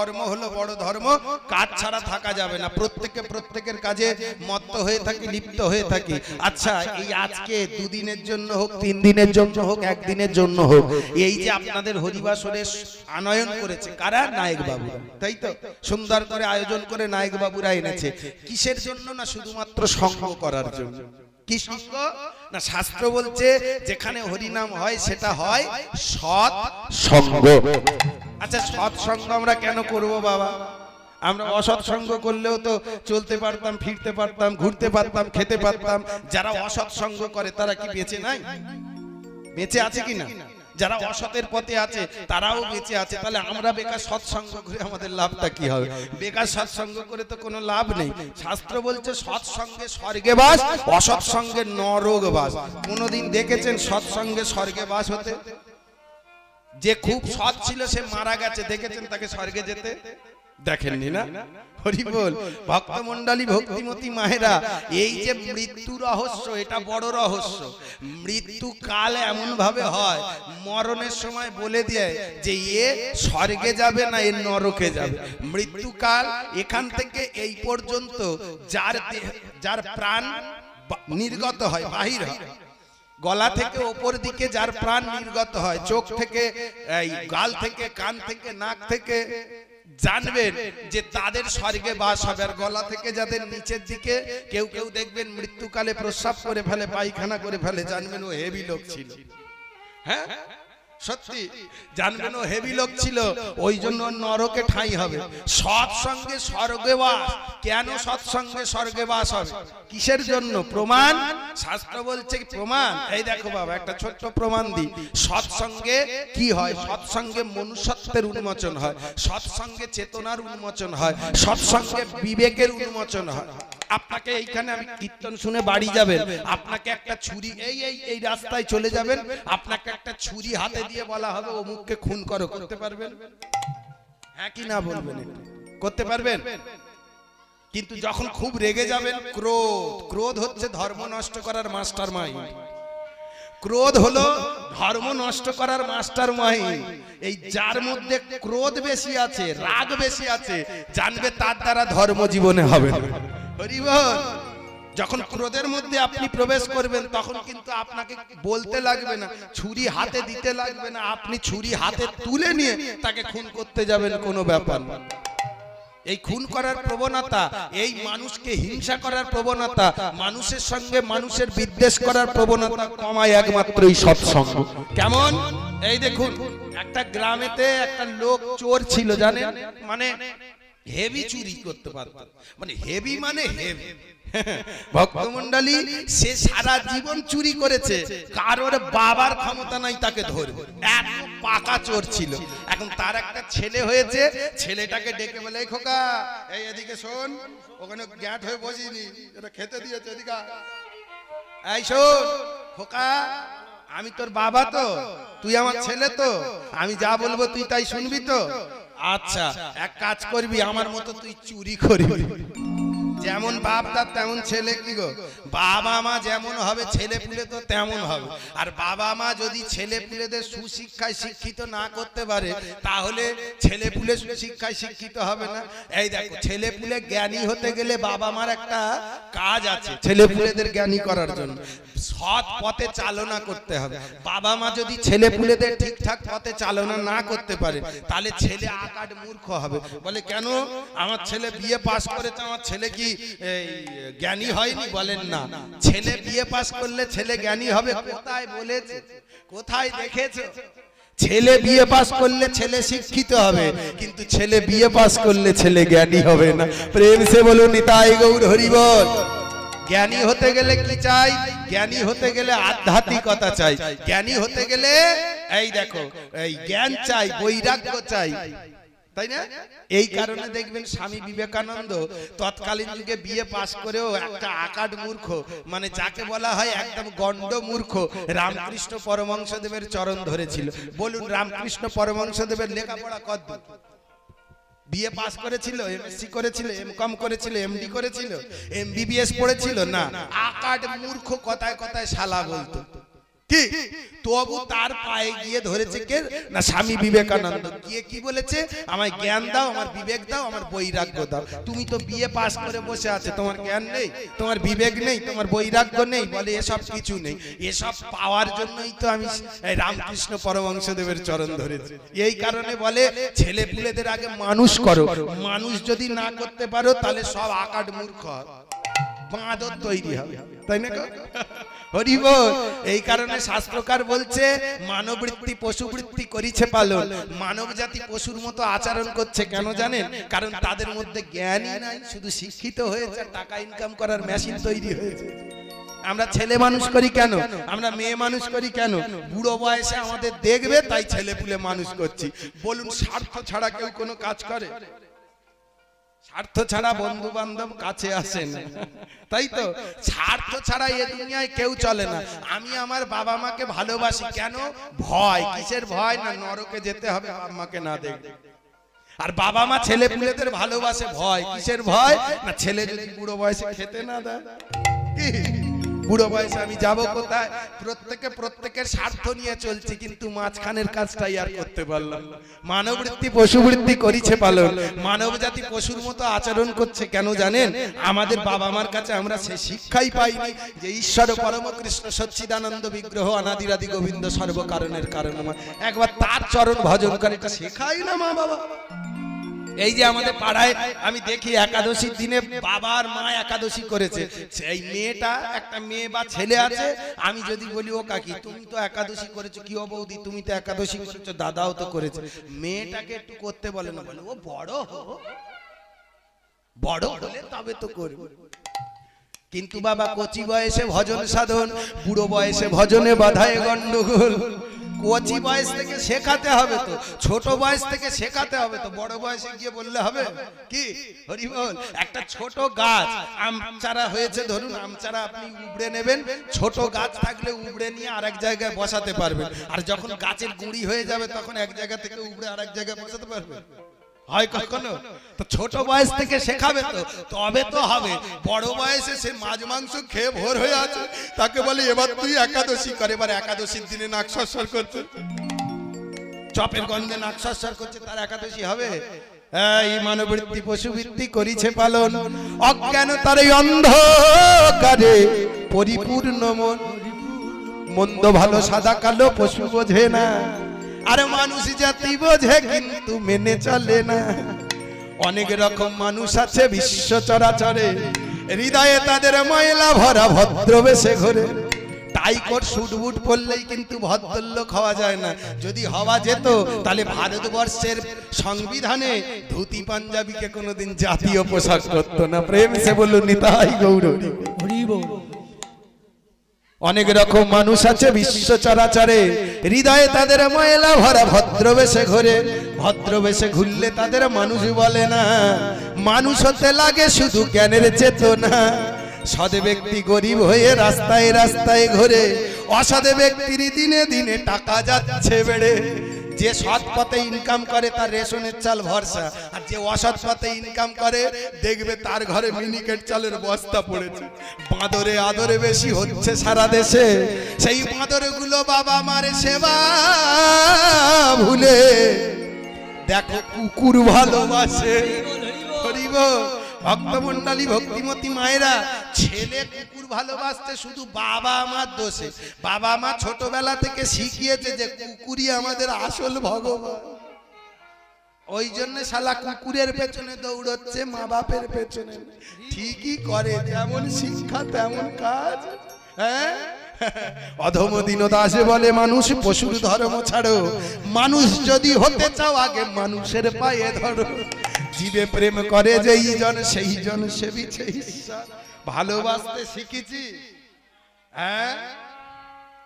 ধর্ম হলো বড় ধর্ম, কাজ ছাড়া থাকা যাবে না। প্রত্যেকে প্রত্যেকের কাজে মত্ত হয়ে থাকি, লিপ্ত হয়ে থাকি। আচ্ছা, এই আজকে দুদিনের জন্য হোক, 3 দিনের জন্য হোক, একদিনের জন্য হোক, এই যে আপনাদের হরিবাসরের আনয়ন করেছে কারা? নায়ক বাবু, তাই তো? সুন্দর করে আয়োজন করে নায়ক বাবুরা এনেছে। কিসের জন্য? না শুধুমাত্র সঙ্গ করার জন্য। কি সঙ্গ? না শাস্ত্র বলছে যেখানে হরিনাম হয় সেটা হয় সৎ সঙ্গ। আচ্ছা, সৎসঙ্গ আমরা কেন করব বাবা? আমরা অসৎসঙ্গ করলেও তো চলতে পারতাম, ফিরতে পারতাম, ঘুরতে পারতাম, খেতে পারতাম। যারা অসৎসঙ্গ করে তারা কি বেঁচে নাই? বেঁচে আছে কিনা? যারা অসতের পথে আছে তারাও বেঁচে আছে। তাহলে আমরা বেকার সৎসঙ্গ করে আমাদের লাভটা কি হবে? বেকার সৎসঙ্গ করে তো কোনো লাভ নেই। শাস্ত্র বলছে সৎসঙ্গে স্বর্গে বাস, অসৎসঙ্গে নরক বাস। কোনোদিন দেখেছেন সৎসঙ্গে স্বর্গে বাস হতে? যে খুব সৎ ছিল সে মারা গেছে, দেখেছেন তাকে স্বর্গে যেতে? দেখেননি না? হরি বল। ভক্তমণ্ডলী, ভক্তিমতী মায়েরা, এই যে মৃত্যু রহস্য, এটা বড় রহস্য। মৃত্যু কাল এমন ভাবে হয়, মরণের সময় বলে দেয় যে এ স্বর্গে যাবে না এ নরকে যাবে। মৃত্যু কাল এখান থেকে এই পর্যন্ত যার প্রাণ নির্গত হয়, বাহির হয়, গলা থেকে ওপর দিকে যার প্রাণ নির্গত হয়, চোখ থেকে, গাল থেকে, কান থেকে, নাক থেকে, জানবেন যে তাদের স্বর্গে বাস হবে। আর গলা থেকে যাদের নিচের দিকে কেউ কেউ দেখবেন মৃত্যুকালে প্রস্রাব করে ফেলে, পায়খানা করে ফেলে, জানবেন ও হেভি লোক ছিল। হ্যাঁ সত্যি, জানবেন ও হেভি লোক ছিল, ওই জন্য নরকে ঠাঁই হবে। সৎসঙ্গে স্বর্গে বাস। কেন সৎসঙ্গে স্বর্গে বাস হবে? কিসের জন্য? প্রমাণ। শাস্ত্র বলছে প্রমাণ। এই দেখো বাবা, একটা ছোট্ট প্রমাণ দিই। সৎসঙ্গে কি হয়? সৎসঙ্গে মনুষ্যত্বের উন্মোচন হয়, সৎসঙ্গে চেতনার উন্মোচন হয়, সৎসঙ্গে বিবেকের উন্মোচন হয়। আপনাকে এইখানে আমি কীর্তন শুনে বাড়ি যাবেন, আপনাকে একটা ছুরি, এই রাস্তায় চলে যাবেন, আপনাকে একটা ছুরি হাতে দিয়ে বলা হবে অমুককে খুন করো, করতে পারবেন? হ্যাঁ কি না বলবেন? করতে পারবেন? কিন্তু যখন খুব রেগে যাবেন, ক্রোধ হচ্ছে ধর্ম নষ্ট করার মাস্টার মাইন্ড। ক্রোধ হলো ধর্ম নষ্ট করার মাস্টার মাইন্ড। এই যার মধ্যে ক্রোধ বেশি আছে, রাগ বেশি আছে, জানবে তার দ্বারা ধর্ম জীবনে হবে না। হরি বল। যখন ক্রোধের মধ্যে আপনি প্রবেশ করবেন তখন কিন্তু আপনাকে বলতে লাগবে না, ছুরি হাতে দিতে লাগবে না, আপনি ছুরি হাতে তুলে নিয়ে তাকে খুন করতে যাবেন, কোনো ব্যাপার না। এই খুন করার প্রবণতা, এই মানুষকে হিংসা করার প্রবণতা, মানুষের সঙ্গে মানুষের বিদ্বেষ করার প্রবণতা কমায় একমাত্রই সৎসঙ্গ। কেমন? এই দেখুন, একটা গ্রামেতে একটা লোক চোর ছিল, জানেন? মানে হেভি চুরি করতে পারত, মানে হেভি মানে হেভি। ভক্তমণ্ডলী, সে সারা জীবন চুরি করেছে, কারোর বাবার ক্ষমতা নাই তাকে ধরবে, এত পাকা চোর ছিল। এখন তার একটা ছেলে হয়েছে, ছেলেটাকে ডেকে বলে, এই খোকা, এই এদিকে শোন, ওখানে গ্যাট হয়ে বসিনি, এটা খেতে দিয়েছে, এদিকে এই শোন খোকা, আমি তোর বাবা তো, তুই আমার ছেলে তো, আমি যা বলবো তুই তাই শুনবি তো? আচ্ছা, এক কাজ করবি, আমার মতো তুই চুরি করবি। যেমন বাপ তার তেমন ছেলে। কি গো, বাবা মা যেমন হবে ছেলে পুলে তো তেমন হবে। আর বাবা মা যদি ছেলে পুলেদের সুশিক্ষায় শিক্ষিত না করতে পারে, তাহলে ছেলে পুলে সুশিক্ষায় শিক্ষিত হবে না। এই দেখো, ছেলে পুলে জ্ঞানী হতে গেলে বাবা মার একটা কাজ আছে, ছেলে পুলেদের জ্ঞানী করার জন্য সৎ পথে চালনা করতে হবে। বাবা মা যদি ছেলে পুলেদের ঠিকঠাক পথে চালনা না করতে পারে, তাহলে ছেলে আকাট মূর্খ হবে। বলে কেন? আমার ছেলে বিএ পাস করেছে, আমার ছেলে কি জ্ঞানী হয়নি? বলেন না, ছেলে বিএ পাস করলে ছেলে জ্ঞানী হবে। কোথায় বলেছে? কোথায় দেখেছো? ছেলে বিএ পাস করলে ছেলে শিক্ষিত হবে, কিন্তু ছেলে বিএ পাস করলে ছেলে জ্ঞানী হবে না। প্রেম সে বলুন নিতাই গৌর হরি বল। জ্ঞানী হতে গেলে কি চাই? জ্ঞানী হতে গেলে আধ্যাত্মিকতা চাই। জ্ঞানী হতে গেলে এই দেখো, এই জ্ঞান চাই, বৈরাগ্য চাই, তাই না? এই কারণে দেখবেন স্বামী বিবেকানন্দ তৎকালীন যুগে বিএ পাস করেও একটা আকাট মূর্খ, মানে যাকে বলা হয় একদম গণ্ড মূর্খ, রামকৃষ্ণ পরমহংসদেবের চরণ ধরেছিল। বলুন, রামকৃষ্ণ পরমহংসদেবের লেখাপড়া কত? বিএ পাস করেছিল, এমএসসি করেছিল, এমকম করেছিল, এমডি করেছিল, এমবিবিএস পড়েছিল? না, আকাট মূর্খ, কথায় কথায় শালা বলতো। কি তবু তার পায়ে গিয়ে ধরেছে কে না স্বামী বিবেকানন্দ। গিয়ে কি বলেছে, আমায় জ্ঞান দাও, আমার বিবেক দাও, আমার বৈরাগ্য দাও। তুমি তো বিয়ে পাস করে বসে আছে, তোমার জ্ঞান নেই, তোমার বিবেক নেই, তোমার বৈরাগ্য নেই, বলে এসব কিছু নেই। এসব পাওয়ার জন্যই তো আমি রামকৃষ্ণ পরমহংসদেবের চরণ ধরেছি। এই কারণে বলে ছেলে পুলেদের আগে মানুষ করো, মানুষ যদি না করতে পারো তাহলে সব আকাট মূর্খ বাঁদর তৈরি হবে, তাই না? হরি বল। এই কারণে শাস্ত্রকার বলছে মানববৃত্তি পশুবৃত্তি করিছে পালন। মানব জাতি পশুর মতো আচরণ করছে, কেন জানেন? কারণ তাদের মধ্যে জ্ঞানই নাই, শুধু শিক্ষিত হয়েছে, টাকা ইনকাম করার মেশিন তৈরি হয়েছে। আমরা ছেলে মানুষ করি কেন, আমরা মেয়ে মানুষ করি কেন? বুড়ো বয়সে আমাদের দেখবে তাই ছেলে পুলে মানুষ করছি। বলুন, স্বার্থ ছাড়া কেউ কোনো কাজ করে? স্বার্থ ছাড়া বন্ধু বান্ধব কাছে আসে না, তাই তো? স্বার্থ ছাড়া এই দুনিয়ায় কেউ চলে না। আমি আমার বাবা মাকে ভালোবাসি কেন? ভয়। কিসের ভয়? না নরকে যেতে হবে বাবা মাকে না দেখে। আর বাবা মা ছেলে পুলেদের ভালোবাসে ভয়। কিসের ভয়? না ছেলে যদি বুড়ো বয়সে খেতে না দেয়। কি বুড়ো বয়সে আমি যাব কোথায়? প্রত্যেকের স্বার্থ নিয়ে চলছে, কিন্তু মাঝখানের কাজটাই আর করতে পারলাম না। মানববৃত্তি পশুবৃত্তি করিছে পালন। মানব জাতি পশুর মতো আচরণ করছে, কেন জানেন? আমাদের বাবা মার কাছে আমরা সে শিক্ষাই পাইনি যে ঈশ্বর পরম কৃষ্ণ সচ্চিদানন্দ বিগ্রহ অনাদিরাদি গোবিন্দ সর্বকারণের কারণময়, একবার তার চরণ ভজন করে, এটা শেখাই না মা বাবা। এই যে আমাদের পাড়ায় আমি দেখি একাদশীর দিনে বাবা আর মা একাদশী করেছে। সেই মেয়েটা, একটা মেয়ে বা ছেলে আছে, আমি যদি বলি ও কাকি তুমি তো একাদশী করেছো, কি ও বৌদি তুমি তো একাদশী করেছো, দাদাও তো করেছে, মেয়েটাকে একটু করতে বলে না? বলে ও বড় হলে তবে তো করবে। কিন্তু বাবা কচি বয়সে ভজন সাধন, বুড়ো বয়সে ভজনে বাধায় গন্ডগোল। কচি বয়স থেকে শেখাতে হবে তো, ছোট বয়স থেকে শেখাতে হবে তো, বড় বয়সে গিয়ে বললে হবে কি? হরি বল। একটা ছোট গাছ আম চারা হয়েছে, ধরুন আম চারা আপনি উবড়ে নেবেন, ছোট গাছ থাকলে উবড়ে নিয়ে আরেক জায়গায় বসাতে পারবেন। আর যখন গাছের গুঁড়ি হয়ে যাবে তখন এক জায়গা থেকে উবড়ে আরেক জায়গায় বসাতে পারবেন? হয় কখনো? তো ছোট বয়স থেকে শেখাবে তো, তবে তো হবে। বড় বয়সে সে মাছ মাংস খেয়ে ভোর হয়ে আছে, তাকে বলে এবার তুই একাদশী করে। এবার একাদশীর দিনে নাক সরসর করছে, চপের গন্ধে নাক সরসর করছে, তার একাদশী হবে? এই মানববৃত্তি পশুবৃত্তি করিছে পালন, অজ্ঞান তার এই অন্ধকারে পরিপূর্ণ মন। মন্দ ভালো সাদা কালো পশু বোঝে না, আর মানুষ জাতি বোঝে কিন্তু মেনে চলে না। অনেক রকম মানুষ আছে বিশ্ব চরাচরে, হৃদয়ে তাদের ময়লা ভরা ভদ্রবেশে ঘোরে। টাইকোট স্যুট বুট পরলেই কিন্তু ভদ্রলোক হওয়া যায় না। যদি হওয়া যেত তাহলে ভারতবর্ষের সংবিধানে ধুতি পাঞ্জাবিকে কোনোদিন জাতীয় পোশাক করতো না। প্রেম সে বলুন নিতাই গৌর হরি বল। অনেক রকম মানুষ আছে বিশ্ব চরাচরে, হৃদয়ে তাদের ময়লা ভরা ভদ্রবেশে ঘোরে। ভদ্রবেশে ঘুরলে তাদের মানুষ বলে না, মানুষ হতে লাগে শুধু জ্ঞানের চেতনা। সৎ ব্যক্তি গরিব হয়ে রাস্তায় রাস্তায় ঘোরে, অসৎ ব্যক্তির দিনে দিনে টাকা যাচ্ছে বেড়ে। যে সৎ পথে ইনকাম করে তার রেশনের চাল ভরসা, আর যে অসৎ পথে ইনকাম করে দেখবে তার ঘরে মিনিকেট চালের বস্তা পড়েছে। বাঁদরে আদরে বেশি হচ্ছে সারা দেশে, সেই বাঁদরে গুলো বাবা মারে সেবা ভুলে দেখো কুকুর ভালোবাসে। ভক্তমন্ডলী ভক্তিমতী মায়েরা, ছেলে কুকুর ভালোবাসতে শুধু বাবা আমার দোষে। বাবা মা ছোটবেলা থেকে শিখিয়েছে যে কুকুরই আমাদের আসল ভগবান, ওই জন্য শালা কুকুরের পেছনে দৌড়চ্ছে, মা বাপের পেছনে। ঠিকই করে, যেমন শিক্ষা তেমন কাজ। হ্যাঁ, অধম দীনদাসে বলে মানুষ পশুর ধর্ম ছাড়ো, মানুষ যদি হতে চাও আগে মানুষের পায়ে ধরো। জীবে প্রেম করে যেই জন সেই জন সেবিছে ঈশ্বর। ভালোবাসতে শিখেছি, হ্যাঁ,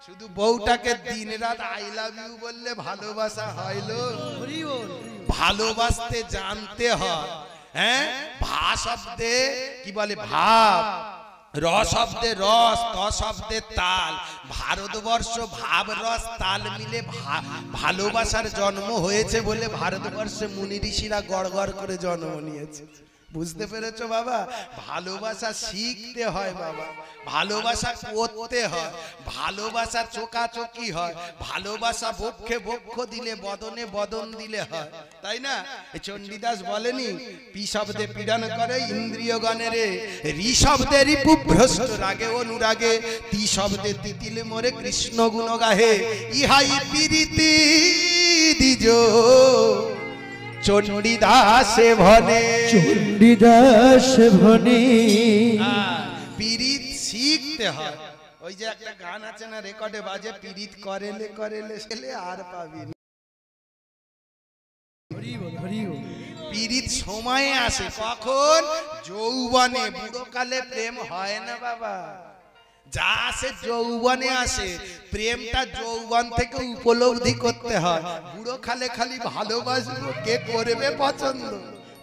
শুধু বউটাকে দিন রাত আই লাভ ইউ বললে ভালোবাসা হইলো? ভালোবাসতে জানতে হয়। হ্যাঁ, ভা শব্দে কি বলে ভাব, র শব্দে রস, ত শব্দে তাল। ভারতবর্ষ ভাব রস তাল মিলে ভালোবাসার জন্ম হয়েছে বলে ভারতবর্ষে মুনি ঋষিরা গড় গড় করে জন্ম নিয়েছে। বুঝতে পেরেছো বাবা? ভালোবাসা শিখতে হয় বাবা, ভালোবাসা করতে হয়, ভালোবাসা চোকাচোকি হয়, ভালোবাসা বক্ষে বক্ষ দিলে বদনে বদন দিলে হয়, তাই না? চণ্ডীদাস বলেনি পি শব্দে পীড়ন করে ইন্দ্রিয়গণেরে, রি শব্দে রিপুভ্রষ্ট রাগে অনুরাগে, তি শব্দে তিতিল মোরে কৃষ্ণ গুণ গাহে, ইহাই প্রীতি দ্বিজ চণ্ডীদাসে ভনে, চণ্ডীদাসে ভনে। পীড়িত শিখতে হয়। ওই যে একটা গান আছে না, রেকর্ডে বাজে, পীড়িত করেলে করেলে ছেলে আর পাবি না। পীড়িত সময়ে আসে কখন? যৌবনে। বুড়োকালে প্রেম হয় না বাবা, যা আসে যৌবনে আসে। প্রেমটা যৌবন থেকে উপলব্ধি করতে হয়। বুড়ো খালে খালি ভালোবাসবো, কে করবে পছন্দ?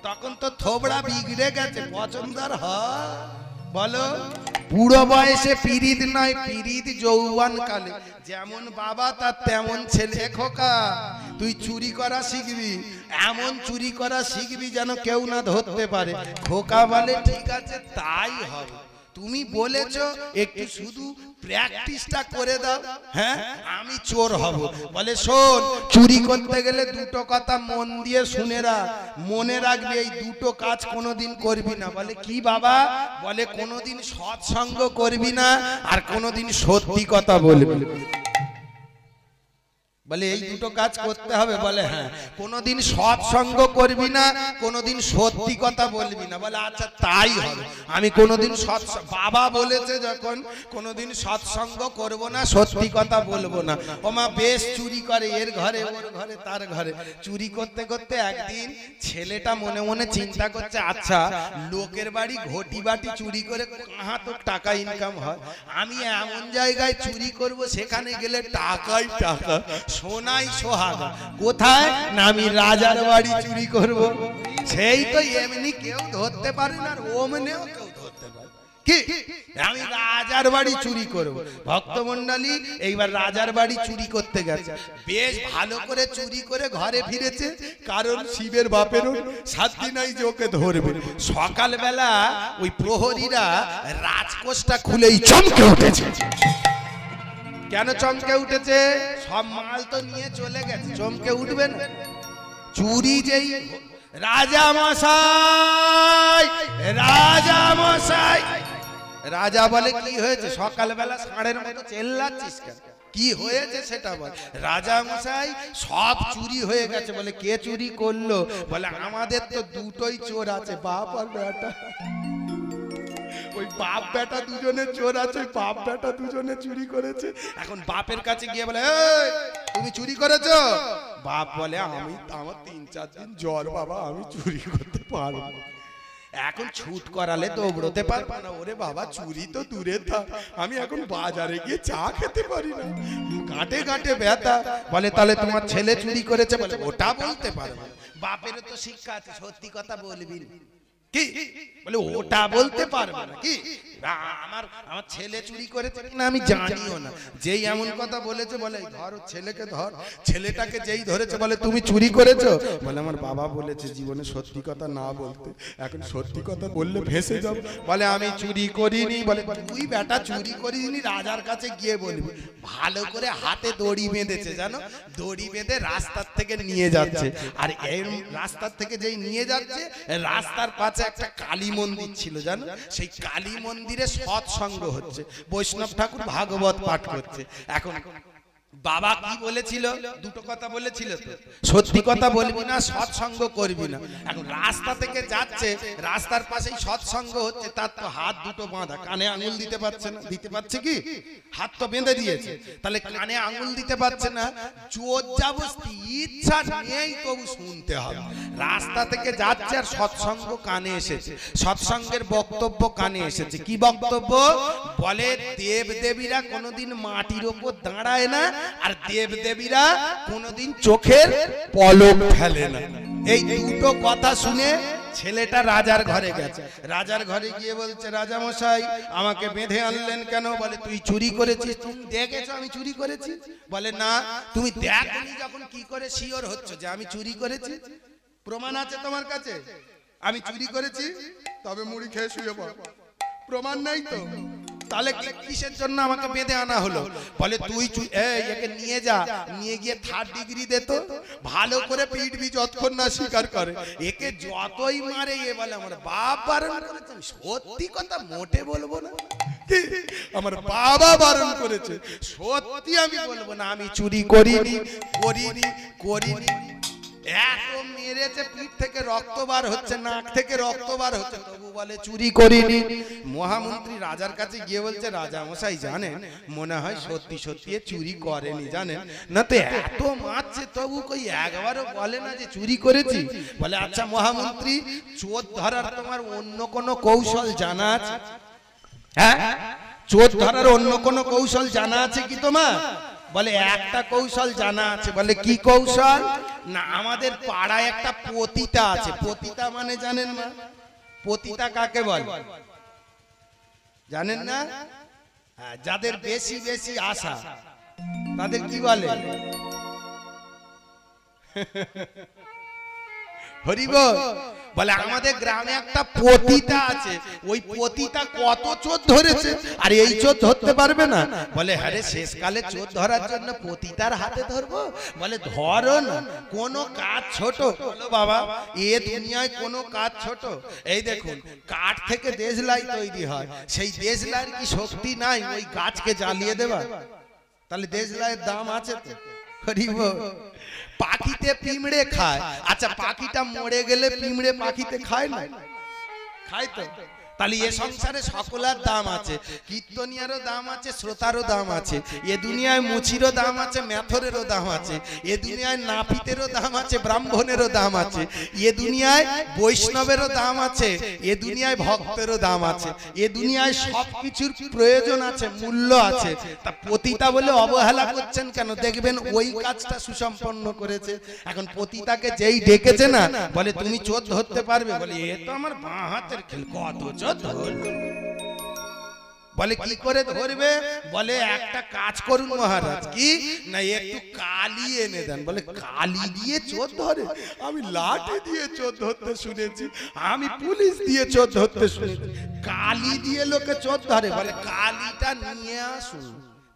তখন তো থোবড়া বিগড়ে গেছে, পছন্দ আর হয় বলো? বুড়ো বয়সে পীড়িত নয়, পীড়িত যৌবন কালে। যেমন বাবা তার তেমন ছেলে। খোকা তুই চুরি করা শিখবি, এমন চুরি করা শিখবি যেন কেউ না ধরতে পারে। খোকা বলে ঠিক আছে তাই হবে। তুমি বলেছো একটু শুধু প্র্যাকটিসটা করে দাও, হ্যাঁ আমি চোর হব। বলে শোন, চুরি করতে গেলে দুটো কথা মন দিয়ে শুনে রাখ, মনে রাখবি এই দুটো কাজ কোনোদিন করবি না। বলে কি বাবা? বলে কোনোদিন সৎসঙ্গ করবি না, আর কোনোদিন সত্যি কথা বলবি। বলে এই দুটো কাজ করতে হবে? বলে হ্যাঁ। কোনোদিন সৎসঙ্গ করবি না, কোনোদিন সত্যি কথা বলবি না। বলে আচ্ছা তাই হবে, আমি কোনোদিন বাবা বলেছে যখন কোনোদিন সৎসঙ্গ করব না, সত্যি কথা বলবো না। ও মা বেশ চুরি করে, এর ঘরে ওর ঘরে তার ঘরে। চুরি করতে করতে একদিন ছেলেটা মনে মনে চিন্তা করছে, আচ্ছা লোকের বাড়ি ঘটি বাটি চুরি করে কাহা তো টাকা ইনকাম হয়, আমি এমন জায়গায় চুরি করব সেখানে গেলে টাকাই টাকা, সোনাই সোহাগা। কোথায় না, আমি রাজার বাড়ি চুরি করব। সেই তো এমনি কেউ ধরতে পারে না, আর ওমনেও কেউ ধরতে পারে কি, আমি রাজার বাড়ি চুরি করব। ভক্তমণ্ডলী এইবার রাজার বাড়ি চুরি করতে গেছে, বেশ ভালো করে চুরি করে ঘরে ফিরেছে, কারণ শিবের বাপেরও সাথী নাই যে ওকে ধরবে। সকালবেলা ওই প্রহরীরা রাজকোষটা খুলেই চমকে উঠেছে। কেন চমকে উঠেছে? সব মাল তো নিয়ে চলে গেছে, চমকে উঠবে না? চুরি যেই রাজা মশাই, রাজা মশাই। রাজা বলে কি হয়েছে? সকালবেলা ষাঁড়ের মতো চেল্লাচ্ছিস কেন? কি হয়েছে সেটা বল। রাজা মশাই সব চুরি হয়ে গেছে। বলে কে চুরি করলো? বলে আমাদের তো দুটোই চোর আছে, বাপ আর বেটা। ওই বাপ বেটা দুজনে চোর আছে, ওই বাপ বেটা দুজনে চুরি করেছে। এখন বাপের কাছে গিয়ে বলে এই তুমি চুরি করেছো? বাপ বলে আমি, আমার 3-4 দিন জ্বর বাবা, আমি চুরি করতে পারবো। এখন ছুট করালে তো দৌড়তে পারবো না। ওরে বাবা চুরি তো দূরে থাক, আমি এখন বাজারে গিয়ে চা খেতে পারি না, গাঁটে গাঁটে ব্যথা। বলে তাহলে তোমার ছেলে চুরি করেছে? বলে ওটা বলতে পারবো। বাপেরও তো শিক্ষা আছে, সত্যি কথা বলবি কি? বলে ওটা বলতে পারবে না কি? আমার ছেলে চুরি করেছে কিনা আমি জানিও না। যেই এমন কথা বলেছে, বলে ধর ছেলেকে ধর। ছেলেটাকে যেই ধরেছে বলে তুমি চুরি করেছো? বলে আমার বাবা বলেছে জীবনে সত্যি কথা না বলতে, এখন সত্যি কথা বললে ভেসে যাব। বলে আমি চুরি করিনি। বলে তুই বেটা চুরি করিনি, রাজার কাছে গিয়ে বলবি। ভালো করে হাতে দড়ি বেঁধেছে, জানো, দড়ি বেঁধে রাস্তার থেকে নিয়ে যাচ্ছে। আর এই রাস্তার থেকে যেই নিয়ে যাচ্ছে, রাস্তার পাশে একটা কালী মন্দির ছিল, জানো, সেই কালী মন্দিরে সৎসঙ্গ হচ্ছে, বৈষ্ণব ঠাকুর ভাগবত পাঠ করছে। এখন বাবা কি বলেছিল? দুটো কথা বলেছিল তো, সত্যি কথা বলবি না, সৎসঙ্গ করবি না। এখন রাস্তা থেকে যাচ্ছে, রাস্তার পাশেই সৎসঙ্গ হচ্ছে, তার তো হাত দুটো বাঁধা, কানে আঙুল দিতে পারছে না। দিতে পারছে কি? হাত তো বেঁধে দিয়েছে, তাহলে কানে আঙুল দিতে পারছে না। জোর জবরদস্তি, ইচ্ছা নেই তবু শুনতে হবে। রাস্তা থেকে যাচ্ছে আর সৎসঙ্গ কানে এসেছে, সৎসঙ্গের বক্তব্য কানে এসেছে। কি বক্তব্য? বলে দেব দেবীরা কোনোদিন মাটির ওপর দাঁড়ায় না, আর দেব দেবীরা কোনোদিন চোখের পলক ফেলে না। এই দুটো কথা শুনে ছেলেটা রাজার ঘরে গেছে। রাজার ঘরে গিয়ে বলছে রাজা মশাই আমাকে বেঁধে আনলেন কেন? বলে তুই চুরি করেছিস? তুমি দেখেছো আমি চুরি করেছি? বলে না। তুমি দেখনি যখন কি করে শিওর হচ্ছ যে আমি চুরি করেছি? প্রমাণ আছে তোমার কাছে? আমি চুরি করেছি তবে মুড়ি খেয়ে শুয়ে পড়, প্রমাণ নাই তো, তাহলে কিসের জন্য আমাকে বেঁধে আনা হলো? বলে তুই একে নিয়ে যা, নিয়ে গিয়ে 3rd ডিগ্রি দে তো, ভালো করে পিটবি যতক্ষণ না স্বীকার করে। একে যতই মারে এ বলে আমার বাপ বারণ করেছে। সত্যি কথা মোটে বলবো না, আমার বাবা বারণ করেছে, সত্যি আমি বলবো না আমি চুরি করিনি করিনি করিনি। এত মেরেছে, পিঠ থেকে রক্ত বার হচ্ছে, নাক থেকে রক্ত বার হচ্ছে, তবু বলে চুরি করিনি। মহামন্ত্রী রাজার কাছে গিয়ে বলছে, রাজা মশাই জানেন মনে হয় সত্যি সত্যি চুরি করেনি, জানেন না তো এত মারছে তবু কই একবারও বলে না যে চুরি করেছি। বলে আচ্ছা মহামন্ত্রী, চোর ধরার তোমার অন্য কোনো কৌশল জানা আছে? হ্যাঁ, চোর ধরার অন্য কোনো কৌশল জানা আছে কি তোমার? বলে একটা কৌশল জানা আছে। বলে কি কৌশল? না আমাদের পাড়ায় একটা পতিতা আছে। পতিতা মানে জানেন না? পতিতা কাকে বলে জানেন না? হ্যাঁ, যাদের বেশি বেশি আশা তাদের কি বলে? হরিবল। বলে আমাদের গ্রামে একটা পতিতা আছে, ওই পতিতা কত চোর ধরেছে আর এই চোর ধরতে পারবে না। বলে হ্যাঁ রে, শেষকালে চোর ধরার জন্য পতিতার হাতে ধরবো? বলে ধরো না, কোন কাজ ছোট? বলো বাবা এ দুনিয়ায় কোন কাজ ছোট? এই দেখুন কাঠ থেকে দেশলাই তৈরি হয়, সেই দেশলাইয়ের কি শক্তি নাই ওই গাছকে জ্বালিয়ে দেবা? তাহলে দেশলাইয়ের দাম আছে তো। হরিবল। পাখিতে পিমড়ে খায়, আচ্ছা পাখিটা মরে গেলে পিমড়ে পাখিতে খায় না? খায় তো। তাহলে এ সংসারে সকলের দাম আছে, কীর্তনিয়ারও দাম আছে, শ্রোতারও দাম আছে, এ দুনিয়ায় মুচিরও দাম আছে, মেথরেরও দাম আছে, এ দুনিয়ায় নাপিতেরও দাম আছে, ব্রাহ্মণেরও দাম আছে, এ দুনিয়ায় বৈষ্ণবেরও দাম আছে, এ দুনিয়ায় ভক্তেরও দাম আছে, এ দুনিয়ায় সবকিছুর প্রয়োজন আছে, মূল্য আছে। তা পতিতা বলে অবহেলা করছেন কেন? দেখবেন ওই কাজটা সুসম্পন্ন করেছে। এখন পতিতাকে যেই ডেকেছে না, বলে তুমি চোর ধরতে পারবে? বলে এ তো আমার বাঁ হাতের খেল, কত বলে কি করে ধরবে? বলে একটা কাজ করুন মহারাজ। কি না, একটু কালি এনে দেন। বলে কালি দিয়ে চোর ধরে? আমি লাঠি দিয়ে চোর ধরতে শুনেছি, আমি পুলিশ দিয়ে চোর ধরতে শুনেছি, কালি দিয়ে লোকে চোর ধরে? বলে কালিটা নিয়ে আসুন,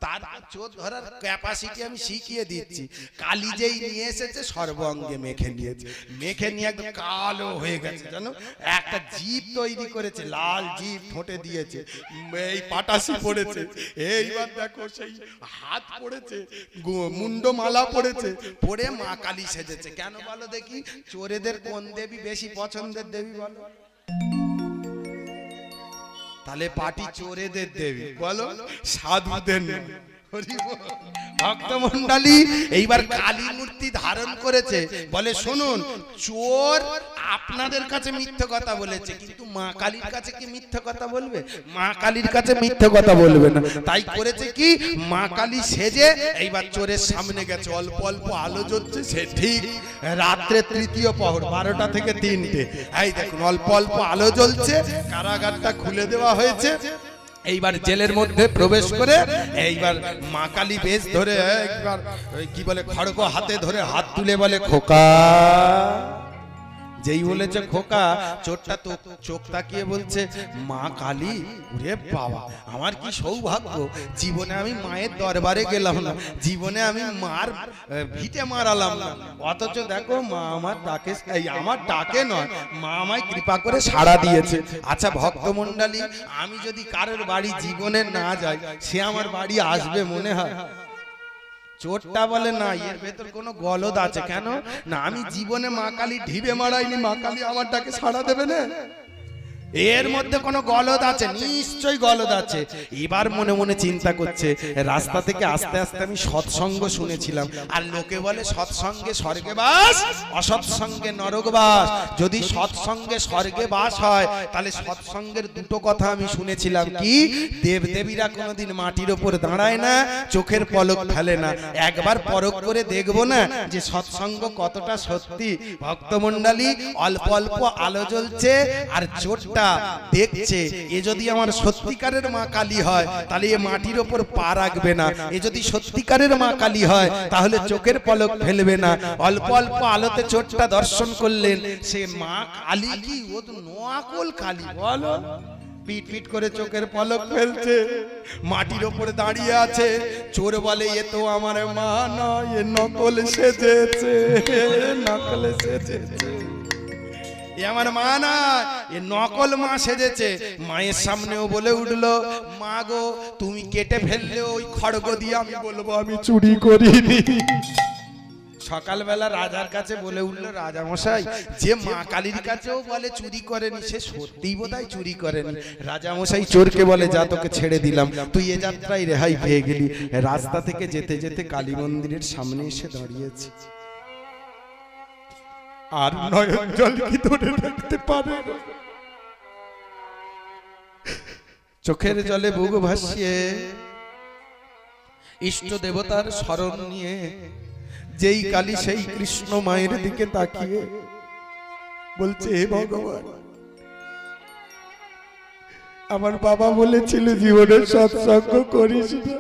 তার চোর ধরার ক্যাপাসিটি আমি শিখিয়ে দিচ্ছি। কালি যেই নিয়ে এসেছে সর্বাঙ্গে মেখে নিয়েছে, মেখে নিয়ে একদম কালো হয়ে গেছে, জানো একটা জিভ তৈরি করেছে, লাল জিভ ঠোঁটে দিয়েছে, এই পাটাসি পড়েছে, এইবার দেখো সেই হাত পড়েছে, মুন্ড মালা পড়েছে, পড়ে মা কালী সেজেছে। কেন বলো দেখি? চোরেদের কোন দেবী বেশি পছন্দের দেবী বলো? তাহলে পাটি চোরেদের দেবী, বলো সাধুদের। ভক্তমণ্ডলী এইবার কালী মূর্তি ধারণ করেছে। বলে শুনুন, চোর আপনাদের কাছে মিথ্যে কথা বলেছে, কিন্তু মা কালীর কাছে কি মিথ্যে কথা বলবে? মা কালীর কাছে মিথ্যে কথা বলবে না। তাই করেছে কি, মা কালী সেজে এইবার চোরের সামনে গেছে, অল্প অল্প আলো জ্বলছে, সে ঠিক রাত্রে ৩য় প্রহর 12টা থেকে 3টে। এই দেখুন অল্প অল্প আলো জ্বলছে, কারাগারটা খুলে দেওয়া হয়েছে। এইবার জেলের মধ্যে প্রবেশ করে এইবার মা কালী বেশ ধরে একবার কি বলে খড়গ হাতে ধরে হাত তুলে বলে খোকা। যেই বলেছে খোকা, চোরটা তো চোখ তাকিয়ে বলছে মা কালী। ওরে বাবা, আমার কি সৌভাগ্য, জীবনে আমি মায়ের দরবারে গেলাম না, জীবনে আমি মার ভিটে মারালাম না, অথচ দেখো মা আমার ডাকে, আমার ডাকে নয়, মা আমায় কৃপা করে সাড়া দিয়েছে। আচ্ছা ভক্তমণ্ডলী, আমি যদি কারোর বাড়ি জীবনে না যাই, সে আমার বাড়ি আসবে মনে হয়? চোরটা বলে না, এর ভেতর কোনো গলদ আছে। কেন না, আমি জীবনে মা কালী ঢিবে মারাইনি, মা কালী আমার ডাকে সাড়া দেবে না? এর মধ্যে কোনো গলদ আছে, নিশ্চয়ই গলদ আছে। এবার মনে মনে চিন্তা করছে, রাস্তা থেকে আস্তে আস্তে আমি সৎসঙ্গ শুনেছিলাম, আর লোকে বলে সৎসঙ্গে স্বর্গে বাস, অসৎসঙ্গে নরক বাস। যদি সৎসঙ্গে স্বর্গে বাস হয়, তাহলে সৎসঙ্গের দুটো কথা আমি শুনেছিলাম। কি? দেবদেবীরা কোনোদিন মাটির ওপর দাঁড়ায় না, চোখের পলক ফেলে না। একবার পরখ করে দেখবো না যে সৎসঙ্গ কতটা সত্যি। ভক্তমণ্ডলী, অল্প অল্প আলো জ্বলছে, আর চোরটা মুখটা দেখছে, এ যদি আমার সত্যিকারের মা কালী হয় তাহলে এ মাটির ওপর পা রাখবে না, এ যদি সত্যিকারের মা কালী হয় তাহলে চোখের পলক ফেলবে না। অল্প অল্প আলোতে চোখটা দর্শন করলেন, সে মা কালী কি, ও তো নোয়াকল কালী, বলো পিট পিট করে চোখের পলক ফেলছে, মাটির ওপরে দাঁড়িয়ে আছে। চোর বলে এ তো আমার মা নয়, এ নকল সেজেছে, নকল সেজেছে, এ আমার মা না, এ নকল মা সেজেছে। মায়ের সামনেও বলে উঠলো, মা গো তুমি কেটে ফেললে ওই খড়গ দিয়ে আমি বলবো আমি চুরি করিনি। সকালবেলা রাজার কাছে বলে উঠলো, রাজা মশাই যে মা কালীর কাছেও বলে চুরি করেনি, সে সত্যিই বোধহয় চুরি করেনি। রাজা মশাই চোরকে বলে, যা তোকে ছেড়ে দিলাম, তুই এ যাত্রায় রেহাই পেয়ে গেলি। রাস্তা থেকে যেতে যেতে কালী মন্দিরের সামনে এসে দাঁড়িয়েছে, আর নয়ন জল কি ধরে রাখতে পারে, চোখের জলে বুক ভাসিয়ে ইষ্ট দেবতার শরণ নিয়ে যেই কালী সেই কৃষ্ণ মায়ের দিকে তাকিয়ে বলছে, হে ভগবান, আমার বাবা বলেছিল জীবনের সৎসঙ্গ করিস না,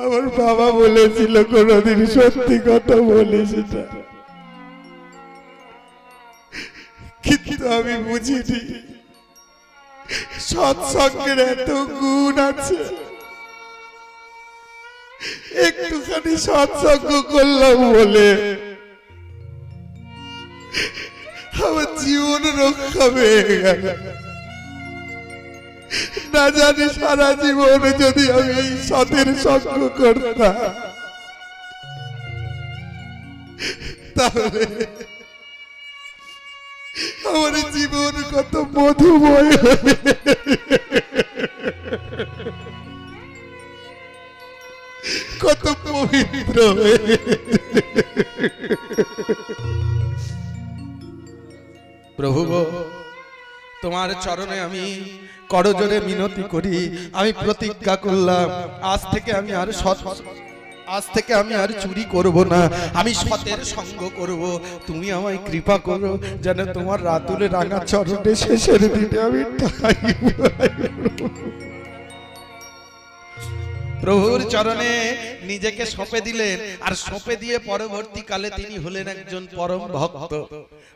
আমার বাবা বলেছিল কোনদিন সত্যি কথা বলিস না, কিন্তু আমি বুঝিনি সৎসঙ্গের এত গুণ আছে। একটুখানি সৎসঙ্গ করলাম বলে আমার জীবন রক্ষা পেয়ে গেল। না জানি সারা জীবনে যদি আমি এই সতের সঙ্গ করতাম তাহলে আমার জীবন কত মধুময়, কত পবিত্র। প্রভু গো, তোমার চরণে আমি করজোড়ে মিনতি করি, আমি প্রতিজ্ঞা করলাম আজ থেকে আমি আর চুরি করব না, আমি সতের সঙ্গ করব। তুমি আমায় কৃপা করো যেন তোমার রাতুলে রাঙা চরণে শেষের দিনে আমি প্রভুর চরণে নিজেকে সঁপে দিলেন, আর সঁপে দিয়ে পরবর্তীকালে তিনি হলেন একজন পরম ভক্ত।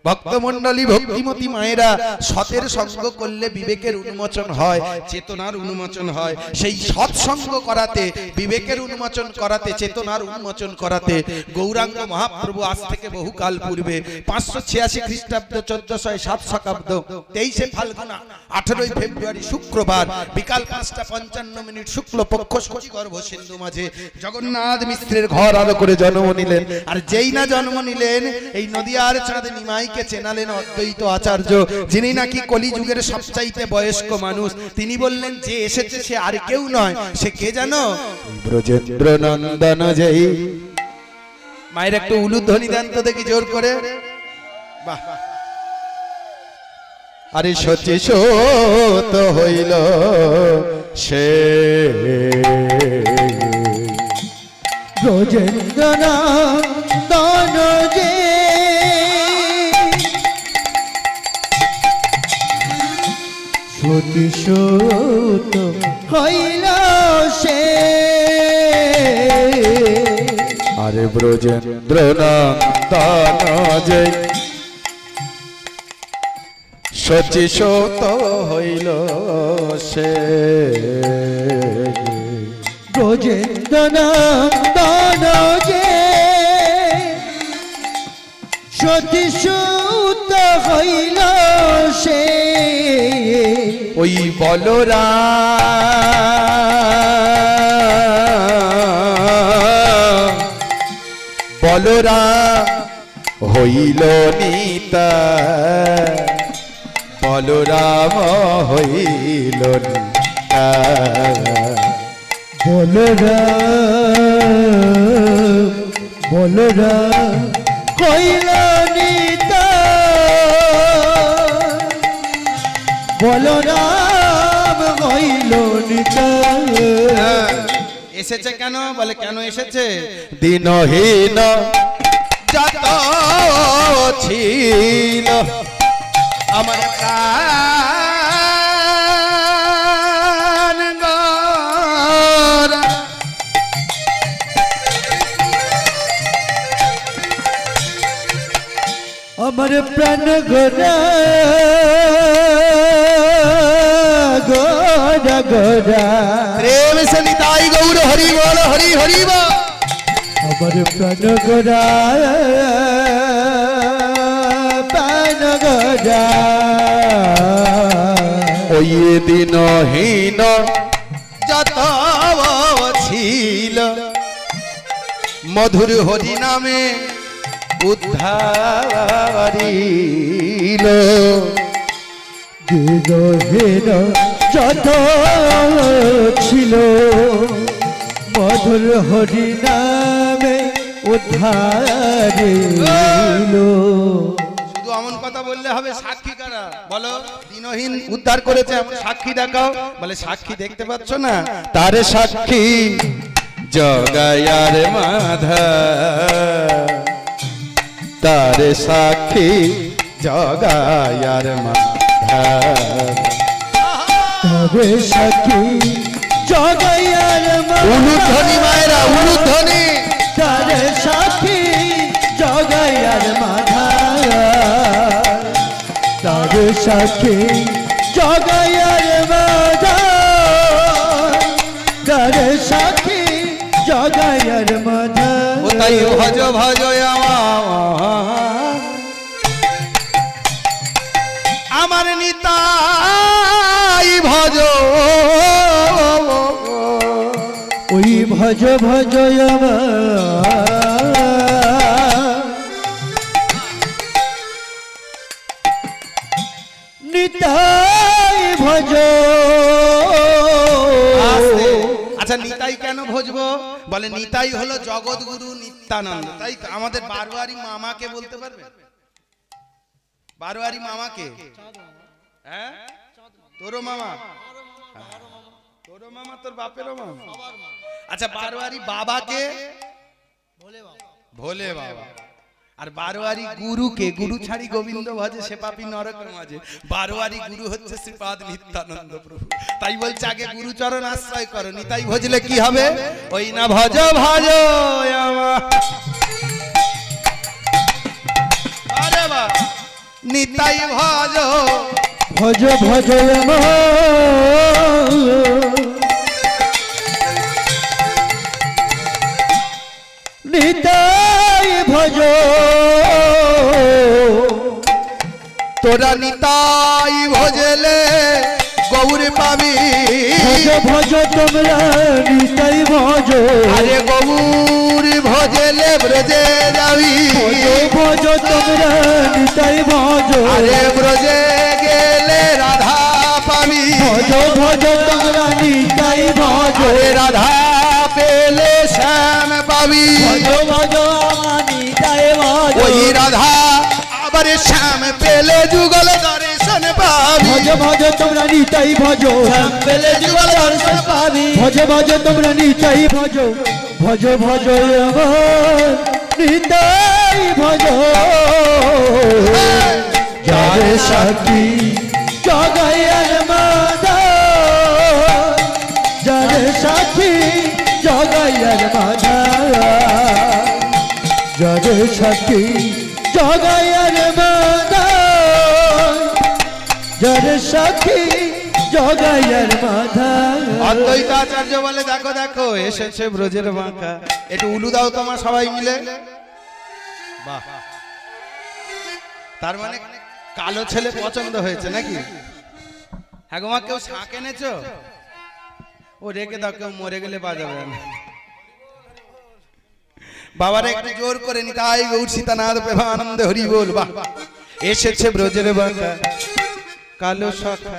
ভক্তমণ্ডলী, ভক্তিমতী মায়েরা, সতের সঙ্গ করলে বিবেকের উন্মোচন হয়, চেতনার উন্মোচন হয়। সেই সৎসঙ্গ করাতে, বিবেকের উন্মোচন করাতে, চেতনার উন্মোচন করাতে গৌরাঙ্গ মহাপ্রভু আজ থেকে বহুকাল পূর্বে 586 খ্রিস্টাব্দ 1407 শকাব্দ 23 ফাল্গুন 18 ফেব্রুয়ারি শুক্রবার বিকাল 5:55 শুক্লপক্ষ গর্ভ সিন্ধু মাঝে জগন্নাথ মিশ্রের ঘর আলো করে জন্ম নিলেন। আর যেই না জন্ম নিলেন, এই নদিয়ার চাঁদ নিমাইকে চেনালেন অদ্বৈত আচার্য, যিনি নাকি কলিযুগের সবচাইতে বয়স্ক মানুষ। তিনি বললেন, যে এসেছে সে আর কেউ নয়, সে কে জানো? ব্রজেন্দ্র নন্দন যেই। মায়ের একটু উলুধ্বনি দেন তো দেখি জোর করে। বাহ। আরে সচি সত হইল সে ব্রজেন্দ্র নন্দন যে, সতী সত হইল সে। আরে ব্রজেন্দ্র নন্দন যে, সচি সত হইল সে। ব্রজেন্দ্র নন্দন যে, সতী সত হইল সে। ওই বলরাম হইল নিতা, বলরাম হইল নিতা। বলরাম হইল নিতা, বলরাম হইল নিতা। এসেছে কেন? বলে কেন এসেছে? দিনহীন যত ছিল প্রাণ গোরা গোরা গোরা প্রেম সে নিতাই গৌর হরি বল হরি হরি বল। আমার প্রাণ গোরা প্রাণ গোরা ওই দিনহীন যত ছিল মধুর হরি নামে উদ্ধারিল। দিনহীন যত ছিল মধুর হরি নামে উদ্ধারিল। শুধু এমন কথা বললে হবে, সাক্ষী কারা বলো? দিনহীন উদ্ধার করেছে এমন সাক্ষী দেখাও। বলে সাক্ষী দেখতে পাচ্ছ না? তারে সাক্ষী জগায়ার মাধা, তারে সাক্ষী জগায়ার মাধা, তবে সাক্ষী জগায়ার উলুধ্বনি মায়েরা উলুধ্বনি, তারে সাক্ষী জগায়ার মাধা, তারে সাক্ষী জগায়ার মাধা, তারে সাক্ষী জগায়ার মাধা। ও তাই ভজ ভজ আমার নিতাই ভজ, ওই ভজ ভজ নিতাই ভজ। আচ্ছা নিতাই কেন ভজবো? বলে নিতাই হলো জগৎগুরু নিত্যানন্দ। তাই তো আমাদের বারোয়ারি মামাকে বলতে পারবে? বারোয়ারি মামাকে? হ্যাঁ তোরও মামা, তোরও মামা, তোর বাপেরও মামা। আচ্ছা বারোয়ারি বাবাকে? ভোলে বাবা। আর বারোয়ারি গুরুকে? গুরু ছাড়ি গোবিন্দ ভজে সে পাপী নরক মাঝে। বারোয়ারি গুরু হচ্ছে শ্রীপাদ নিত্যানন্দ প্রভু। তাই বলছে আগে গুরুচরণ আশ্রয় করো, নিতাই ভজলে কি হবে? ওই না ভজ ভজ আরে বা নিতাই ভজ ভজ ভজ নিতাই ভজ। তোরা নিতাই ভজলে গৌর পাবি। ভজ ভজ তোমরা নিতাই ভজ, আরে গৌর ভজলে ব্রজে যাবি। ভজ তোমরা নিতাই ভজ, আরে ব্রজে গেলে রাধা পাবি। ভজ ভজ তোমরা নিতাই ভজ, আরে রাধা পেলে শ্যাম পাবি। ভজ ভজ নিতাই ভজ, ওই রাধা আবার শ্যাম পেলে যুগল দর্শন পাবি। ভজ ভজ তোমরা নিতাই ভজ, শ্যাম পেলে যুগল দর্শন পাবি। ভজ ভজ তোমরা নিতাই ভজ, ভজ ভজ নিতাই ভজ। যারে সাক্ষী জগায়ার মাধা, যারে সাক্ষী জগায়ার মাধা, যারে সাক্ষী জগায়ার মাধা, যারে সাক্ষী জগায়ার মাধা। অদ্বৈত আচার্য বলে দেখো দেখো এসেছে ব্রজের বাঁকা। একটু উলু দাও তোমার সবাই মিলে। বাহ, তার মানে কালো ছেলে পছন্দ হয়েছে নাকি? হ্যাঁ গো মা, কেউ শাঁখ এনেছো? ও রেখে দাও, কেউ মরে গেলে বাজাবে না। বাবারা একটু জোর করে নিতাই গৌর সীতানাথ প্রেমানন্দ হরি বল। বাহ, এসেছে ব্রজের বাঁকা কালো শাখা,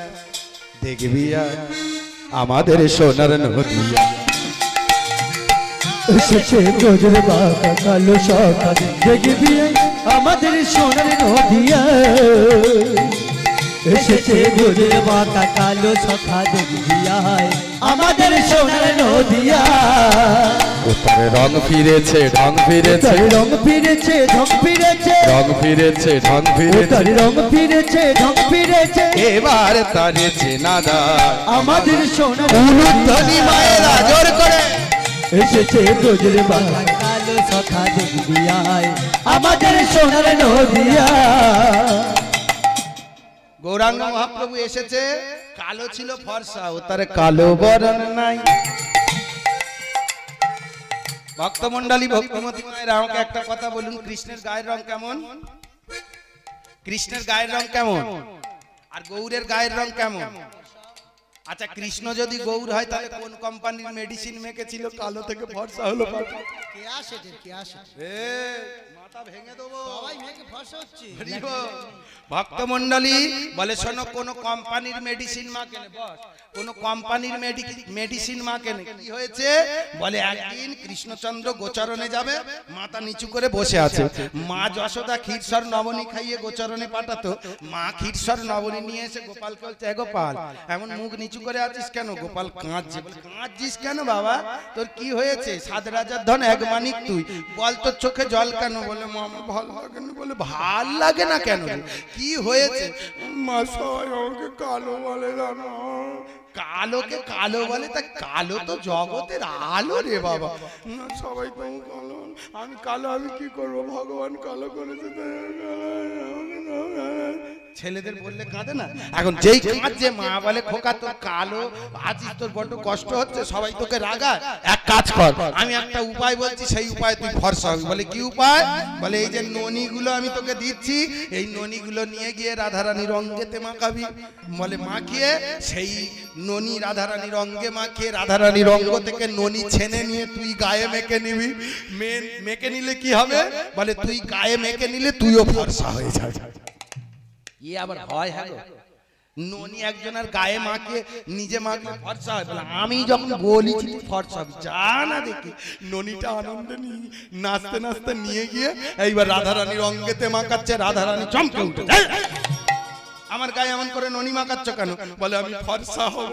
দেখবি আমাদের সোনার নদিয়া। এসেছে ব্রজের বাঁকা কালো শাখা, দেখবি আমাদের সোনার নদিয়া। এসেছে ব্রজের বাঁকা কালো শাখা, দেখবি আমাদের সোনার নদিয়া। উত্তরে রং ফিরেছে ঢং ফিরেছে, রং ফিরেছে ঢং ফিরেছে, রং ফিরেছে ঢং তার ফিরেছে, রং ফিরেছে ঢং ফিরেছে। এবার তারে চেনা দায় আমাদের সোনার উলুধ্বনি মায়েরা জোর করে। এসেছে ব্রজের বাঁকা কালো সখা দেখবি আয় আমাদের সোনার নদিয়া। গৌরাঙ্গ মহাপ্রভু এসেছে, কালো ছিল ফর্সা, ও তার কালো বরণ নাই। ভক্তমণ্ডলী ভক্তিমতী মায়ের আমাকে একটা কথা বলুন, কৃষ্ণের গায়ের রং কেমন? কৃষ্ণের গায়ের রং কেমন আর গৌরের গায়ের রং কেমন? আচ্ছা, কৃষ্ণ যদি গৌর হয় তাহলে কোন কোম্পানির মেডিসিন মেখেছিল কালো থেকে ফর্সা হলো? কে আসে কে আসে মাথা ভেঙে দেবো। সবাই মেয়েকে ফর্সা হচ্ছে। ভক্তমণ্ডলী বলে, শোনো, কোন কোম্পানির মেডিসিন মা কেনে? বস, কোন কোম্পানির মেডিসিন মা কেনে? কি হয়েছে? বলে একদিন কৃষ্ণচন্দ্র গোচরণে যাবে, মাথা নিচু করে বসে আছে। মা যশোদা ক্ষীরসর নবনী খাইয়ে গোচরণে পাঠাতো। মা ক্ষীরসর নবনী নিয়ে এসে গোপালকে বলছে, গোপাল এমন মুখ নিচু করে আছিস কেন? গোপাল কাঁদছে। কাঁদছিস কেন বাবা? তোর কি হয়েছে? সাত রাজার ধন এক মানিক তুই, বল তোর চোখে জল কেন? বলে মা আমার ভালো লাগে না। বলে ভাল লাগে না কেন? কি হয়েছে? মা সবাই আমাকে কালো বলে। জানো, কালোকে কালো বলে? তা কালো তো জগতের আলো রে বাবা। সবাই তো কালো, আমি কালো, আমি কি করবো? ভগবান কালো করেছে। ছেলেদের বললে কাঁদে না? এখন যেই কাঁদছে মা বলে, খোকা তোর কালো আছিস, তোর বড্ড কষ্ট হচ্ছে, সবাই তোকে রাগায়। এক কাজ কর, আমি একটা উপায় বলছি, সেই উপায় তুই ফর্সা হবি। বলে কি উপায়? বলে এই যে ননিগুলো আমি তোকে দিচ্ছি, এই ননিগুলো নিয়ে গিয়ে রাধারানীর অঙ্গেতে মাখাবি। বলে মাখিয়ে সেই ননি রাধারানীর অঙ্গে মাখিয়ে রাধারানীর অঙ্গ থেকে ননি ছেনে নিয়ে তুই গায়ে মেখে নিবি। মেখে নিলে কি হবে? বলে তুই গায়ে মেখে নিলে তুইও ফর্সা হয়ে যাবে। ইয়ে আবার হয়? হ্যাঁ গো, ননি একজনের গায়ে মাকে নিজে মাকে ফর্সা হয়। বলে আমি যখন বলেছি ফর্সা হবি, যা না দেখি। ননিটা আনন্দে নিয়ে নাচতে নাচতে নিয়ে গিয়ে এইবার রাধারানীর অঙ্গেতে মাখাচ্ছে। রাধারানী চমকে উঠে, আমার গায়ে এমন করে ননি মাখাচ্ছ কেন? বলে আমি ফর্সা হব।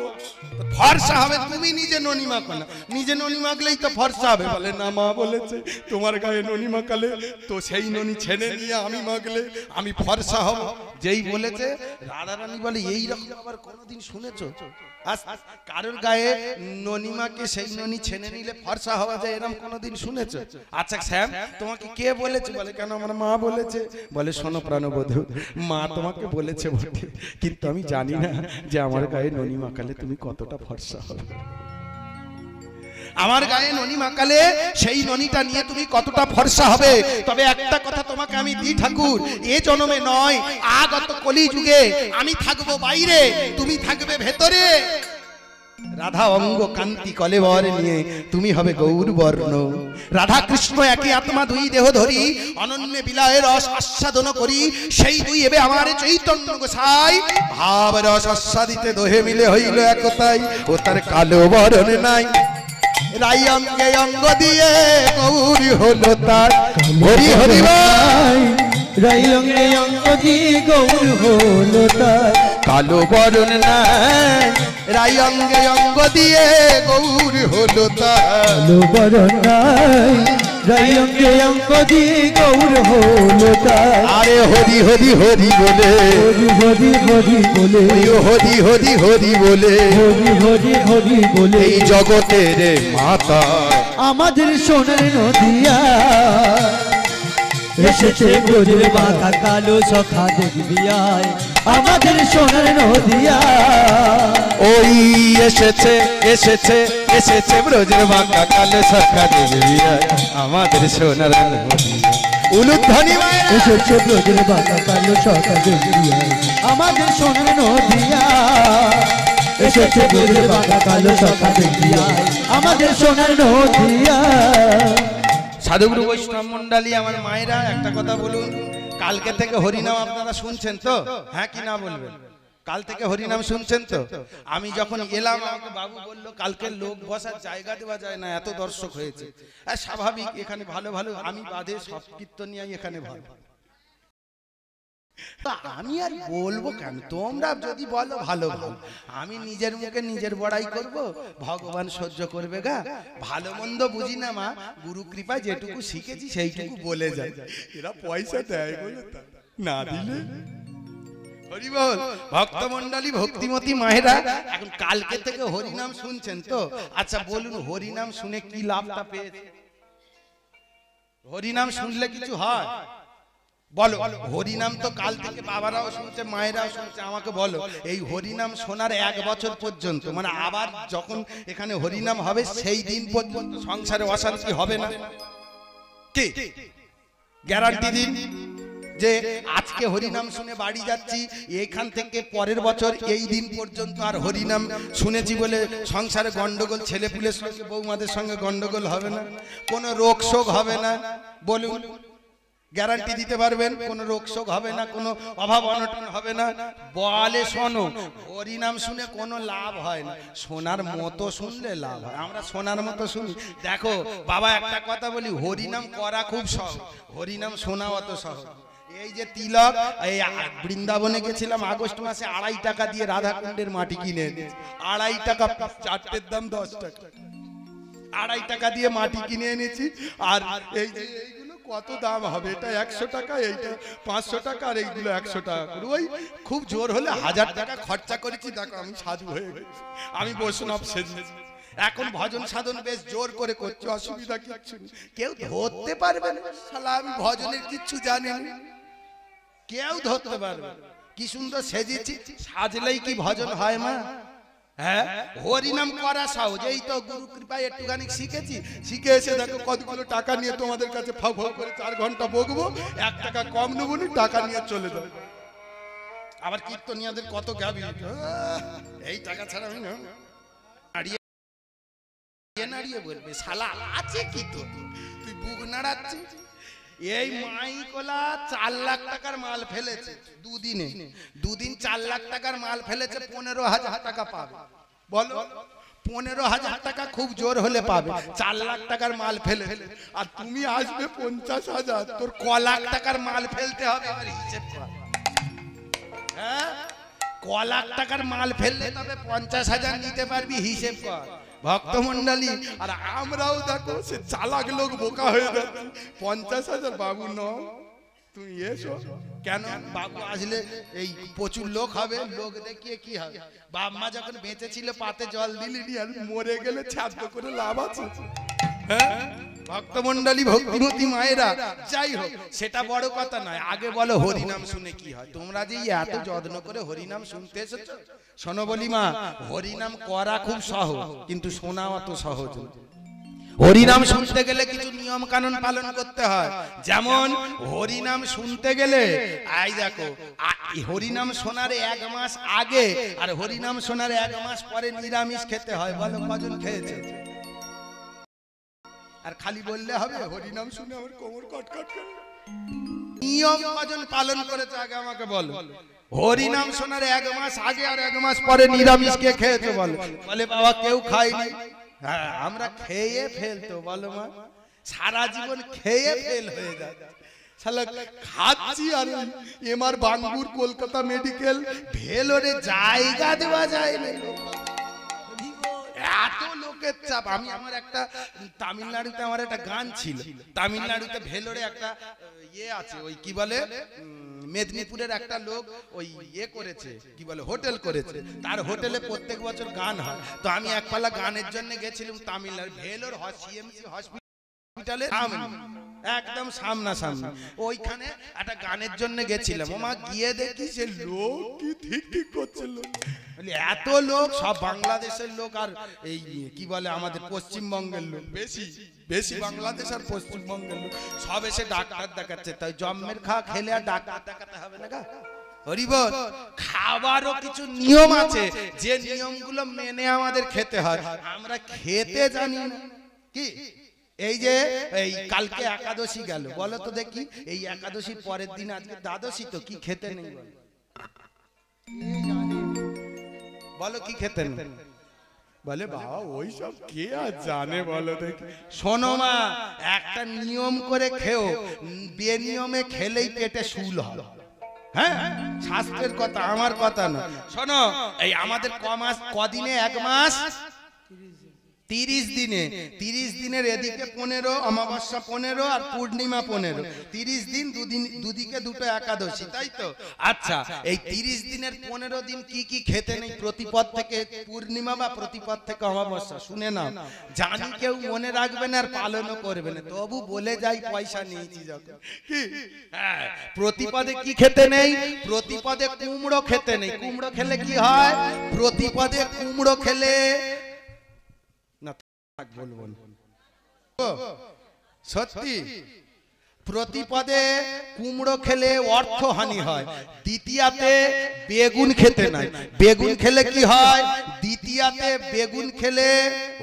ফর্সা হবে তুমি নিজে ননি মাখো না, নিজে ননি মাখলেই তো ফর্সা হবে। বলে না, মা বলেছে তোমার গায়ে ননি মাখালে তো সেই ননি ছেনে নিয়ে আমি মাখলে আমি ফর্সা হব। যেই বলেছে রাধারানী বলে, এই রকম আবার কোনোদিন শুনেছো? কারোর গায়ে ননি মাকে সেই ননি ছেনে নিলে ফর্সা হওয়া যায়, এরকম কোনোদিন শুনেছো? আচ্ছা শ্যাম, তোমাকে কে বলেছে? বলে কেন, আমার মা বলেছে। বলে শোনো প্রাণবধূ, মা তোমাকে বলেছে বটে, কিন্তু আমি জানি না যে আমার গায়ে ননি মাখালে তুমি কতটা ফর্সা হবে। আমার গায়ে ননি মাখালে সেই ননিটা নিয়ে তুমি কতটা ফর্সা হবে। তবে একটা কথা তোমাকে আমি দিই ঠাকুর, এ জন্মে নয়, আগত কলি যুগে আমি থাকবো বাইরে, তুমি থাকবে ভেতরে। রাধা অঙ্গ কান্তি কলেবর নিয়ে তুমি হবে গৌর বর্ণ। রাধা কৃষ্ণ একই আত্মা, দুই দেহ ধরি অনন্য বিলায়ের রস আস্বাদন করি। সেই দুই এবে আমার চৈতন্য গোসাই, ভাব রস আস্বাদিতে দোহে মিলে হইল একতাই। ও তার কালো বরণ নাই, রাই অঙ্গে অঙ্গ দিয়ে গৌরী হলো তার। হরি হরি ভাই, রাই অঙ্গে অঙ্গ দিয়ে গৌর হলো তার। কালো বরণ নাই, রাই অঙ্গে অঙ্গ দিয়ে গৌর হলো তার। কালো বরণ নাই, রাই অঙ্গে অঙ্গ দিয়ে গৌর হলো তার। আরে হরি হরি হরি বলে, হরি হরি হরি বলে, হরি হরি হরি বলে, হরি হরি হরি বলে এই জগতের মাতা আমাদের সোনার নদিয়া। এসেছে ব্রজের মাথা কালো সখা দেখবি আয় আমাদের সোনার নদিয়া। ওই এসেছে এসেছে এসেছে ব্রজের মাথা কালো সখা দেখবি আয় আমাদের সোনার নদিয়া। উলুধ্বনি মায়েরা এসেছে ব্রজের মাথা কালো সখা দেখবি আয় আমাদের সোনার নদিয়া। এসেছে ব্রজের মাথা কালো সখা দেখবি আয় আমাদের সোনার নদিয়া। সাধুগুরু বৈষ্ণব মন্ডলী আমার মায়েরা, একটা কথা বলুন, কালকে থেকে হরিনাম আপনারা শুনছেন তো? হ্যাঁ কি না বলবেন? কাল থেকে হরিনাম শুনছেন তো? আমি যখন এলাম আমাকে বাবু বলল কালকে লোক বসার জায়গা দেওয়া যায় না, এত দর্শক হয়েছে। আর স্বাভাবিক, এখানে ভালো ভালো আমি বাদে সব কীর্তনিয়াই এখানে ভালো। আমি আর বলবো কেন, তোমরা যদি বলো ভালো ভালো, আমি নিজের মুখে নিজের বড়াই করব, ভগবান সহ্য করবে গা। ভালো মন্দ বুঝি না মা, গুরু কৃপায় যেটুকু শিখেছি সেইটুকু বলে যায়। এরা পয়সা দেয় বলে না দিলে হরি বল। ভক্তমণ্ডলী ভক্তিমতী মায়েরা, এখন কালকে থেকে হরিনাম শুনছেন তো? আচ্ছা বলুন, হরিনাম শুনে কি লাভটা পেয়েছে? হরিনাম শুনলে কিছু হয়? বলো। হরিনাম তো কাল থেকে বাবারাও শুনছে, মায়েরাও শুনছে, আমাকে বলো এই হরিনাম শোনার 1 বছর পর্যন্ত, মানে আবার যখন এখানে হরিনাম হবে সেই দিন পর্যন্ত সংসারে অশান্তি হবে না? কি গ্যারান্টি দিন যে আজকে হরিনাম শুনে বাড়ি যাচ্ছি, এখান থেকে পরের বছর এই দিন পর্যন্ত আর হরিনাম শুনেছি বলে সংসারে গন্ডগোল, ছেলেপুলের সঙ্গে বৌমাদের সঙ্গে গন্ডগোল হবে না, কোনো রোগ শোক হবে না? বলুন, গ্যারান্টি দিতে পারবেন? কোনো রোগ শোক হবে না, কোনো অভাব অনটন হবে না? বলে শোনো, হরিনাম শুনে কোনো লাভ হয় না, শোনার মতো শুনলে লাভ হয়। আমরা শোনার মতো শুনি। দেখো বাবা, একটা কথা বলি, হরিনাম করা খুব সহজ, হরিনাম শোনা অত সহজ। এই যে তিলক, এই বৃন্দাবনে গেছিলাম আগস্ট মাসে, 2.5 টাকা দিয়ে রাধাকুণ্ডের মাটি কিনে এনেছি। 2.5 টাকা, চারটের দাম 10 টাকা। 2.5 টাকা দিয়ে মাটি কিনে এনেছি। আর এই যে এইগুলো কত দাম হবে? এটা 100 টাকা, এইটা 500 টাকা, আর এইগুলো 100 টাকা করে। ওই খুব জোর হলে 1000 টাকা খরচা করেছি। দেখো আমি সাধু হয়ে গেছি, আমি বৈষ্ণব সেজেছি। এখন ভজন সাধন বেশ জোর করে করছি, অসুবিধা কিচ্ছু নেই, কেউ ধরতে পারবে না। শালা আমি ভজনের কিচ্ছু জানি না, কেউ ধরতে পারবে। কি সুন্দর সেজেছি, সাজলেই কি ভজন হয় মা? হ্যাঁ, হরিনাম করা সহজ। এই তো গুরু কৃপায় একটুখানি শিখেছি, শিখে এসে দেখো কতগুলো টাকা নিয়ে তোমাদের কাছে ফাউ ফাউ করে 4 ঘন্টা বকবো, 1 টাকা কম নেবো নি, টাকা নিয়ে চলে যাবে। আবার কীর্তনিয়াদের কত গাবি, এই টাকা ছাড়া আমি না। নাড়িয়ে বলবে, শালা আছে কি তো, তুই বুক নাড়াচ্ছিস। এই মাইকলা 4 লাখ টাকার মাল ফেলেছে দুদিনে, দুদিন 4 লাখ টাকার মাল ফেলেছে, 15,000 টাকা পাবে। বলো, 15,000 টাকা খুব জোর হলে পাবে, 4 লাখ টাকার মাল ফেলে। আর তুমি আসবে 50,000, তোর ক লাখ টাকার মাল ফেলতে হবে, আর হিসেব কর। হ্যাঁ, ক লাখ টাকার মাল ফেললে তবে 50,000 নিতে পারবি, হিসেব কর ভক্তমন্ডলী। আর আমরাও দেখো সে চালাক লোক বোকা হয়ে যাচ্ছে। 50,000 বাবু নাও, তুমি এসো। কেন? বাবু আসলে এই প্রচুর লোক হবে, লোক দেখিয়ে কি হবে? বাপ মা যখন বেঁচে ছিল পাতে জল দিলি, আর মরে গেলে ছাদ্য করে লাভ আছে? হ্যাঁ ভক্তমন্ডলী, ভক্তিমতী মায়েরা, যাই হোক সেটা বড় কথা নয়। আগে বলো হরিনাম শুনে কি হয়? তোমরা যে এত যত্ন করে হরিনাম শুনতে এসেছো, শোনো বলি মা, হরিনাম করা খুব সহজ, কিন্তু শোনা অত সহজ। হরিনাম শুনতে গেলে কিছু নিয়ম কানুন পালন করতে হয়। যেমন হরিনাম শুনতে গেলে, এই দেখো, হরিনাম শোনার 1 মাস আগে আর হরিনাম শোনার 1 মাস পরে নিরামিষ খেতে হয়। বলো কজন খেয়েছে? আর খালি বললে হবে হরিনাম শুনে আমার কোমর কটকট করে। নিয়ম কজন পালন করেছে আগে আমাকে বলো। হরিনাম শোনার 1 মাস আগে আর 1 মাস পরে নিরামিষ কে খেয়েছে? বলো। বলে বাবা কেউ খায়নি। হ্যাঁ, আমরা খেয়ে ফেলতো। বলো মা, সারা জীবন খেয়ে ফেল হয়ে যায়। শালা খাচ্ছি আর এমআর বাঙ্গুর কলকাতা মেডিকেল ভেলোরে জায়গা দেওয়া যায় না, এত লোকের চাপ। আমি আমার একটা তামিলনাড়ুতে আমার একটা গান ছিল, তামিলনাড়ুতে ভেলোরে একটা ইয়ে আছে, ওই কি বলে, মেদিনীপুরের একটা লোক ওই ইয়ে করেছে, কি বলে, হোটেল করেছে। তার হোটেলে প্রত্যেক বছর গান হয়। তো আমি একপালা গানের জন্য গেছিলাম তামিলনাড়ু, ভেলোর সিএমসি হসপিটালে একদম সামনাসামনি। ওইখানে একটা গানের জন্য গেছিলাম। ওমা গিয়ে দেখি সে লোক কি ঠিক ঠিক করছিল। এত লোক, সব বাংলাদেশের লোক আর এই কি বলে আমাদের পশ্চিমবঙ্গের লোক, বেশি বেশি বাংলাদেশ আর পশ্চিমবঙ্গের লোক সব এসে ডাক্তার দেখাচ্ছে। তাই জম্মের খাওয়া খেলে আর ডাক্তার দেখাতে হবে না। হরিবল, খাবারও কিছু নিয়ম আছে, যে নিয়মগুলো মেনে আমাদের খেতে হয়। আমরা খেতে জানি না। কি এই যে এই কালকে একাদশী গেল, বলো তো দেখি, এই একাদশীর পরের দিন আজকে দ্বাদশী, তো কি খেতে নেই? বলো কি খেতে নেই? বলে বাবা ওই সব কে আর জানে, বলো দেখি। শোনো মা, একটা নিয়ম করে খেও, বেনিয়মে খেলেই পেটে শুল হয়। হ্যাঁ, শাস্ত্রের কথা, আমার কথা না। শোনো, এই আমাদের কদিনে 1 মাস, 30 দিনের এদিকে 15 অমাবস্যা 15 আর পূর্ণিমা 15 30 দিন দুদিকে দুটো একাদশী তাই তো আচ্ছা এই 30 দিনের 15 দিন কি কি খেতে নেই প্রতিপদ থেকে পূর্ণিমা বা প্রতিপদ থেকে অমাবস্যা শুনে নাও জানি কেউ মনে রাখবে না আর পালনও করবে না তবু বলে যাই পয়সা নিয়েছি যখন কি হ্যাঁ প্রতিপদে কি খেতে নেই প্রতিপদে কুমড়ো খেতে নেই কুমড়ো খেলে কি হয় প্রতিপদে কুমড়ো খেলে বলবো সত্যি প্রতিপদে কুমড়ো খেলে অর্থহানি হয় দ্বিতীয়াতে বেগুন খেতে নাই বেগুন খেলে কি হয় দ্বিতীয়াতে বেগুন খেলে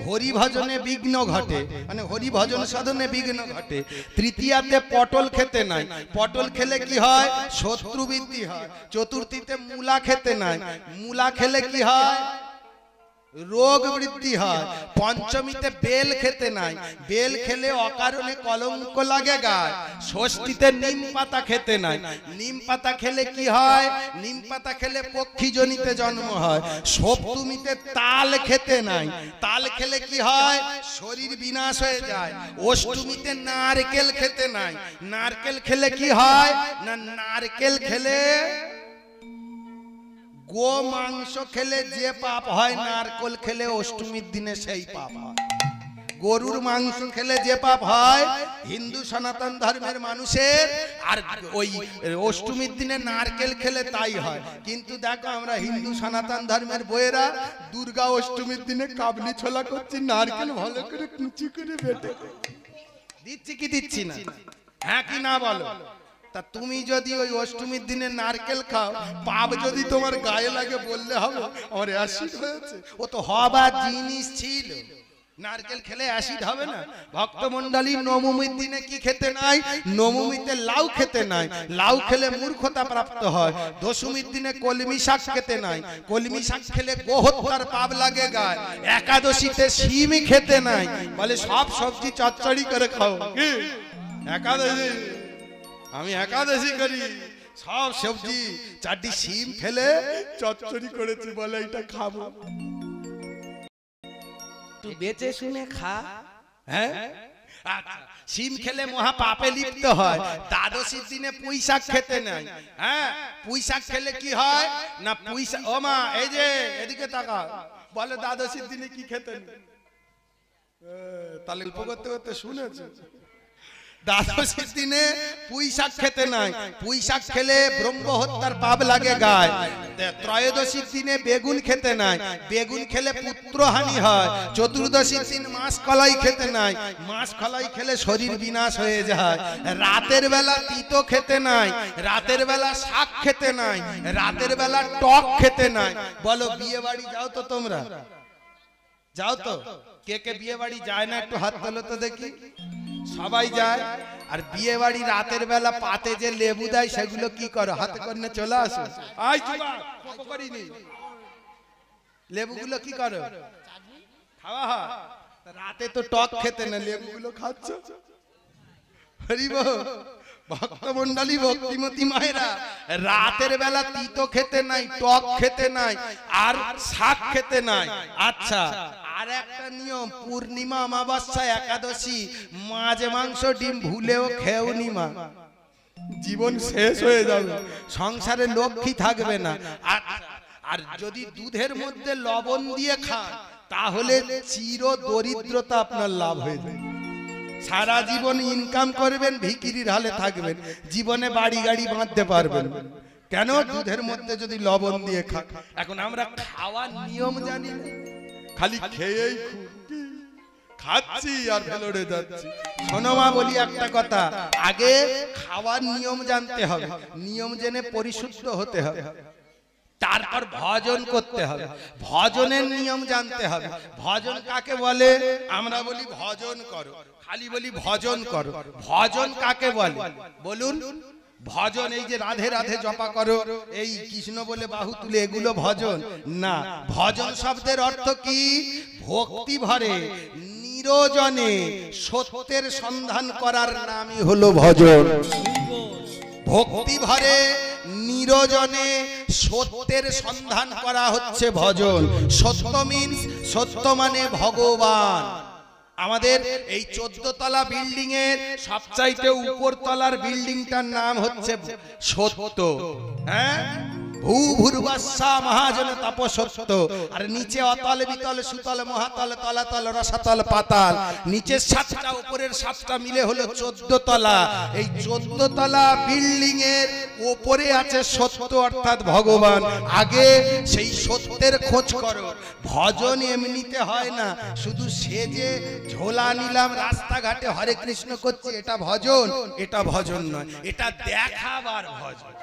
হরিভজনে বিঘ্ন ঘটে মানে হরিভজন সাধনে বিঘ্ন ঘটে তৃতীয়াতে পটল খেতে নাই পটল খেলে কি হয় শত্রু বৃদ্ধি হয় চতুর্থীতে মূলা খেতে নাই মূলা খেলে কি হয় রোগ বৃদ্ধি হয় পঞ্চমীতে বেল খেতে নাই বেল খেলে অকারণে কলঙ্ক লাগে গায় ষষ্ঠীতে নিম পাতা খেতে নাই নিম পাতা খেলে কি হয় নিম পাতা খেলে পক্ষীজনিতে জন্ম হয় সপ্তমীতে তাল খেতে নাই তাল খেলে কি হয় শরীর বিনাশ হয়ে যায় অষ্টমীতে নারকেল খেতে নাই নারকেল খেলে কি হয় না নারকেল খেলে গো মাংস খেলে যে পাপ হয় নারকেল খেলে অষ্টমীর দিনে সেই পাপ হয় গরুর মাংস খেলে যে পাপ হয় হিন্দু সনাতন ধর্মের মানুষের আর ওই অষ্টমীর দিনে নারকেল খেলে তাই হয় কিন্তু দেখো আমরা হিন্দু সনাতন ধর্মের বইয়েরা দুর্গা অষ্টমীর দিনে কাবলি ছোলা করছি নারকেল ভালো করে কুচি করে বেটে দিচ্ছি কি দিচ্ছি না হ্যাঁ কি না বলো তা তুমি যদি ওই অষ্টমীর দিনে নারকেল খাও পাপ যদি তোমার গায়ে লাগে বললে হবে আমার অ্যাসিড হয়েছে ও তো হবার জিনিস ছিল নারকেল খেলে অ্যাসিড হবে না ভক্তমণ্ডলী নবমীর দিনে কি খেতে নাই নবমীতে লাউ খেতে নাই লাউ খেলে মূর্খতা প্রাপ্ত হয় দশমীর দিনে কলমি শাক খেতে নাই কলমি শাক খেলে গোহত্যার পাপ লাগে গায় একাদশীতে শিম খেতে নাই বলে সব সবজি চচ্চড়ি করে খাও কি একাদশী আমি একাদশী করি সব সবজি 4টি শিম ফেলে চচ্চড়ি করেছি বলে এটা খাবো তুই বেঁচে শুনে খা হ্যাঁ আচ্ছা শিম খেলে মহা পাপে লিপ্ত হয় দ্বাদশীর দিনে পুঁই শাক খেতে নাই হ্যাঁ পুঁই শাক খেলে কি হয় না পুঁই শাক ও মা এই যে এদিকে তাকা বলে দ্বাদশীর দিনে কি খেতে নেই তাহলে গল্প করতে করতে শুনেছো দ্বাদশীর দিনে পুঁই শাক খেতে নাই পুঁই শাক খেলে ব্রহ্ম হত্যার পাপ লাগে গায় ত্রয়োদশীর দিনে বেগুন খেতে নাই বেগুন খেলে পুত্রহানি হয় চতুর্দশীর দিন মাছ কলাই খেতে নাই মাছ কলাই খেলে শরীর বিনাশ হয়ে যায় রাতের বেলা তিতো খেতে নাই রাতের বেলা শাক খেতে নাই রাতের বেলা টক খেতে নাই বলো বিয়ে বাড়ি যাও তো তোমরা যাও তো কে কে বিয়ে বাড়ি যায় না একটু হাত তোলো তো দেখি সবাই যায় আর বিয়ে বাড়ি রাতের বেলা পাতে যে লেবু দেয় সেগুলো কি করো হাতে করে চলে আসো লেবুগুলো কি করো খাওয়া হয় রাতে তো টক খেতে না লেবুগুলো খাচ্ছ হরিব ভক্তমণ্ডলী ভক্তিমতী মায়েরা রাতের বেলা তিতো খেতে নাই টক খেতে নাই আর শাক খেতে নাই আচ্ছা আর একটা নিয়ম পূর্ণিমা অমাবস্যা একাদশী মাছ মাংস ডিম ভুলেও খেওনি মা জীবন শেষ হয়ে যাবে সংসারে লক্ষ্মী থাকবে না আর যদি দুধের মধ্যে লবণ দিয়ে খান তাহলে চির দরিদ্রতা আপনার লাভ হয়ে যাবে সারা জীবন ইনকাম করবেন ভিখিরির হালে থাকবেন জীবনে বাড়ি গাড়ি বাঁধতে পারবেন কেন দুধের মধ্যে যদি লবণ দিয়ে খান এখন আমরা খাওয়ার নিয়ম জানি না খালি খেয়েই খাচ্ছি আর ভেলোরে যাচ্ছি শোনো মা বলি একটা কথা আগে খাওয়ার নিয়ম জানতে হবে নিয়ম জেনে পরিশুদ্ধ হতে হবে তারপর ভজন করতে হবে ভজনের নিয়ম জানতে হবে ভজন কাকে বলে আমরা বলি ভজন করো খালি বলি ভজন করো ভজন কাকে বলে বলুন ভজন এই যে রাধে রাধে জপা করো এই কৃষ্ণ বলে বাহু তুলে এগুলো ভজন না ভজন শব্দের অর্থ কি ভক্তি ভরে নিরজনে সত্যের সন্ধান করার নামই হলো ভজন ভক্তি ভরে নিরজনে সত্যের সন্ধান করা হচ্ছে ভজন সত্য মিন্স সত্য মানে ভগবান। আমাদের এই 14 তলা বিল্ডিং এর সবচাইতে উপর তলার বিল্ডিংটার নাম হচ্ছে সত্য। হ্যাঁ, ভূভূর্বস্বা মহাজন তপসত্য। আর নিচে অতল বিতল সুতল মহাতল তলাতল রসাতল পাতাল, নিচের 7টা উপরের 7টা মিলে হলো 14 তলা। এই 14 তলা বিল্ডিং এর উপরে আছে সত্য অর্থাৎ ভগবান। আগে সেই সত্যের খোঁজ করো। ভজন এমনিতে হয় না, শুধু সেজে ঝোলা নিলাম রাস্তাঘাটে হরে কৃষ্ণ করছি এটা ভজন, এটা ভজন নয়, এটা দেখাবার ভজন।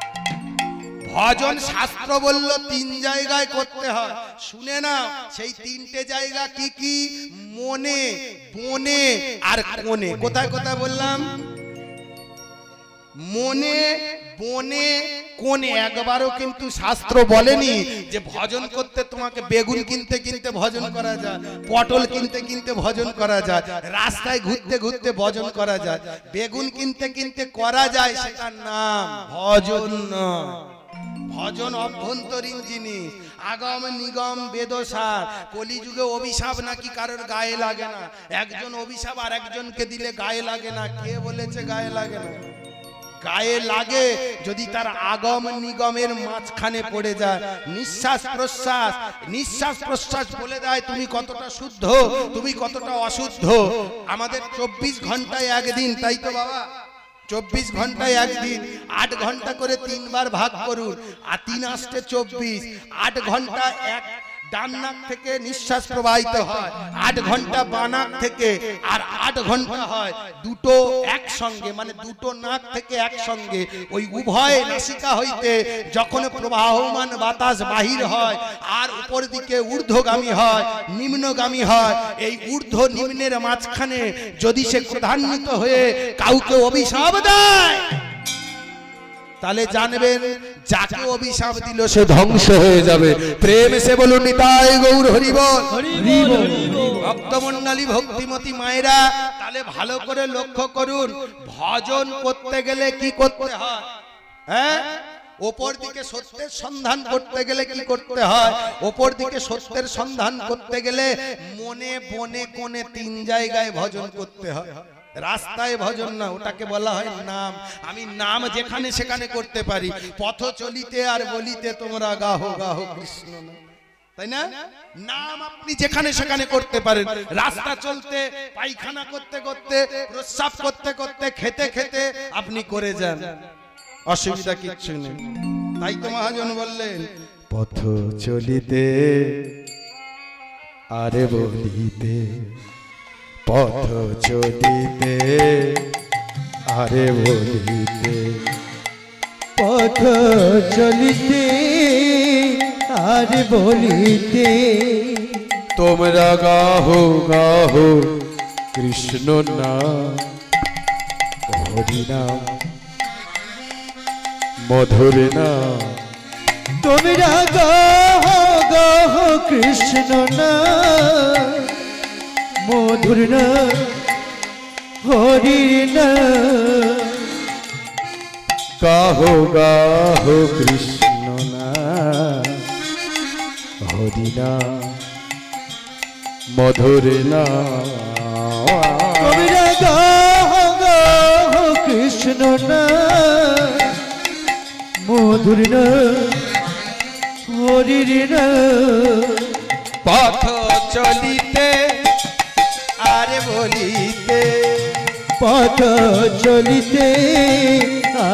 ভজন শাস্ত্র বলল 3 জায়গায় করতে হয়, শুনে না। সেই 3টে জায়গা কি কি? মনে, বনে আর কোণে। কোথায় কোথায় বললাম? মনে, বনে, কোণে। একবারও কিন্তু শাস্ত্র বলেনি যে ভজন করতে তোমাকে বেগুন কিনতে কিনতে ভজন করা যায়, পটল কিনতে কিনতে ভজন করা যায়, রাস্তায় ঘুরতে ঘুরতে ভজন করা যায়। বেগুন কিনতে কিনতে করা যায়, সেটার নাম ভজন নয়। ভজন অভ্যন্তরীণ জিনিস, আগম নিগম বেদসার। কলিযুগে অভিশাপ নাকি কারোর গায়ে লাগে না। একজন অভিশাপ আর একজনকে দিলে গায়ে লাগে না। কে বলেছে গায়ে লাগে না? গায়ে লাগে যদি তার আগম নিগমের মাঝখানে পড়ে যায়। নিঃশ্বাস প্রশ্বাস, নিঃশ্বাস প্রশ্বাস বলে দেয় তুমি কতটা শুদ্ধ, তুমি কতটা অশুদ্ধ। আমাদের 24 ঘন্টায় একদিন, তাই তো বাবা? 24 ঘন্টায় একদিন, 8 ঘন্টা করে 3 বার ভাগ করুন, আর 3 আষ্টে 24। 8 ঘন্টা এক ডান নাক থেকে নিঃশ্বাস প্রবাহিত হয়, 8 ঘন্টা বাঁ নাক থেকে, আর 8 ঘন্টা হয় দুটো একসঙ্গে, মানে দুটো নাক থেকে একসঙ্গে। ওই উভয় নাসিকা হইতে যখন প্রবাহমান বাতাস বাহির হয় আর উপর দিকে ঊর্ধ্বগামী হয়, নিম্নগামী হয়, এই ঊর্ধ্ব নিম্নের মাঝখানে যদি সে ক্রোধান্বিত হয়ে কাউকে অভিশাপ দেয়, তাহলে জানবেন যাকে অভিশাপ দিল সে ধ্বংস হয়ে যাবে। প্রেম সে বলুন নিতাই গৌর হরি বল। ভক্তমণ্ডলী ভক্তিমতী মায়েরা, তাহলে ভালো করে লক্ষ্য করুন, ভজন করতে গেলে কি করতে হয়? হ্যাঁ, ওপর দিকে সত্যের সন্ধান করতে গেলে কি করতে হয়? ওপর দিকে সত্যের সন্ধান করতে গেলে মনে, বনে, কোণে 3 জায়গায় ভজন করতে হয়। রাস্তায় ভজন না, ওটাকে বলা হয় নাম। আমি নাম যেখানে সেখানে করতে পারি। পথ চলিতে আর বলিতে তোমরা গাহো গাহো কৃষ্ণ নাম, তাই না? নাম আপনি যেখানে সেখানে করতে পারেন। রাস্তা চলতে, পায়খানা করতে করতে, প্রস্রাব করতে করতে, খেতে খেতে আপনি করে যান, অসুবিধা কিচ্ছু নেই। তাই তো মহাজন বললেন পথ চলিতে আরে বলিতে, পথ চলিতে আরে বলিতে, পথ চলিতে আর বলিতে তোমরা গাহো গাহো কৃষ্ণ নাম, হরি নাম, মধুর নাম। তোমরা গাহো গাহো কৃষ্ণ নাম, মধুর নাম, হরির নাম। গাহো গাহো কৃষ্ণ নাম, হরি নাম, মধুর নাম। তোমরা গাহো গাহো কৃষ্ণ নাম, মধুর নাম, হরির নাম। পথ চলিতে আরে বলিতে, পথ চলিতে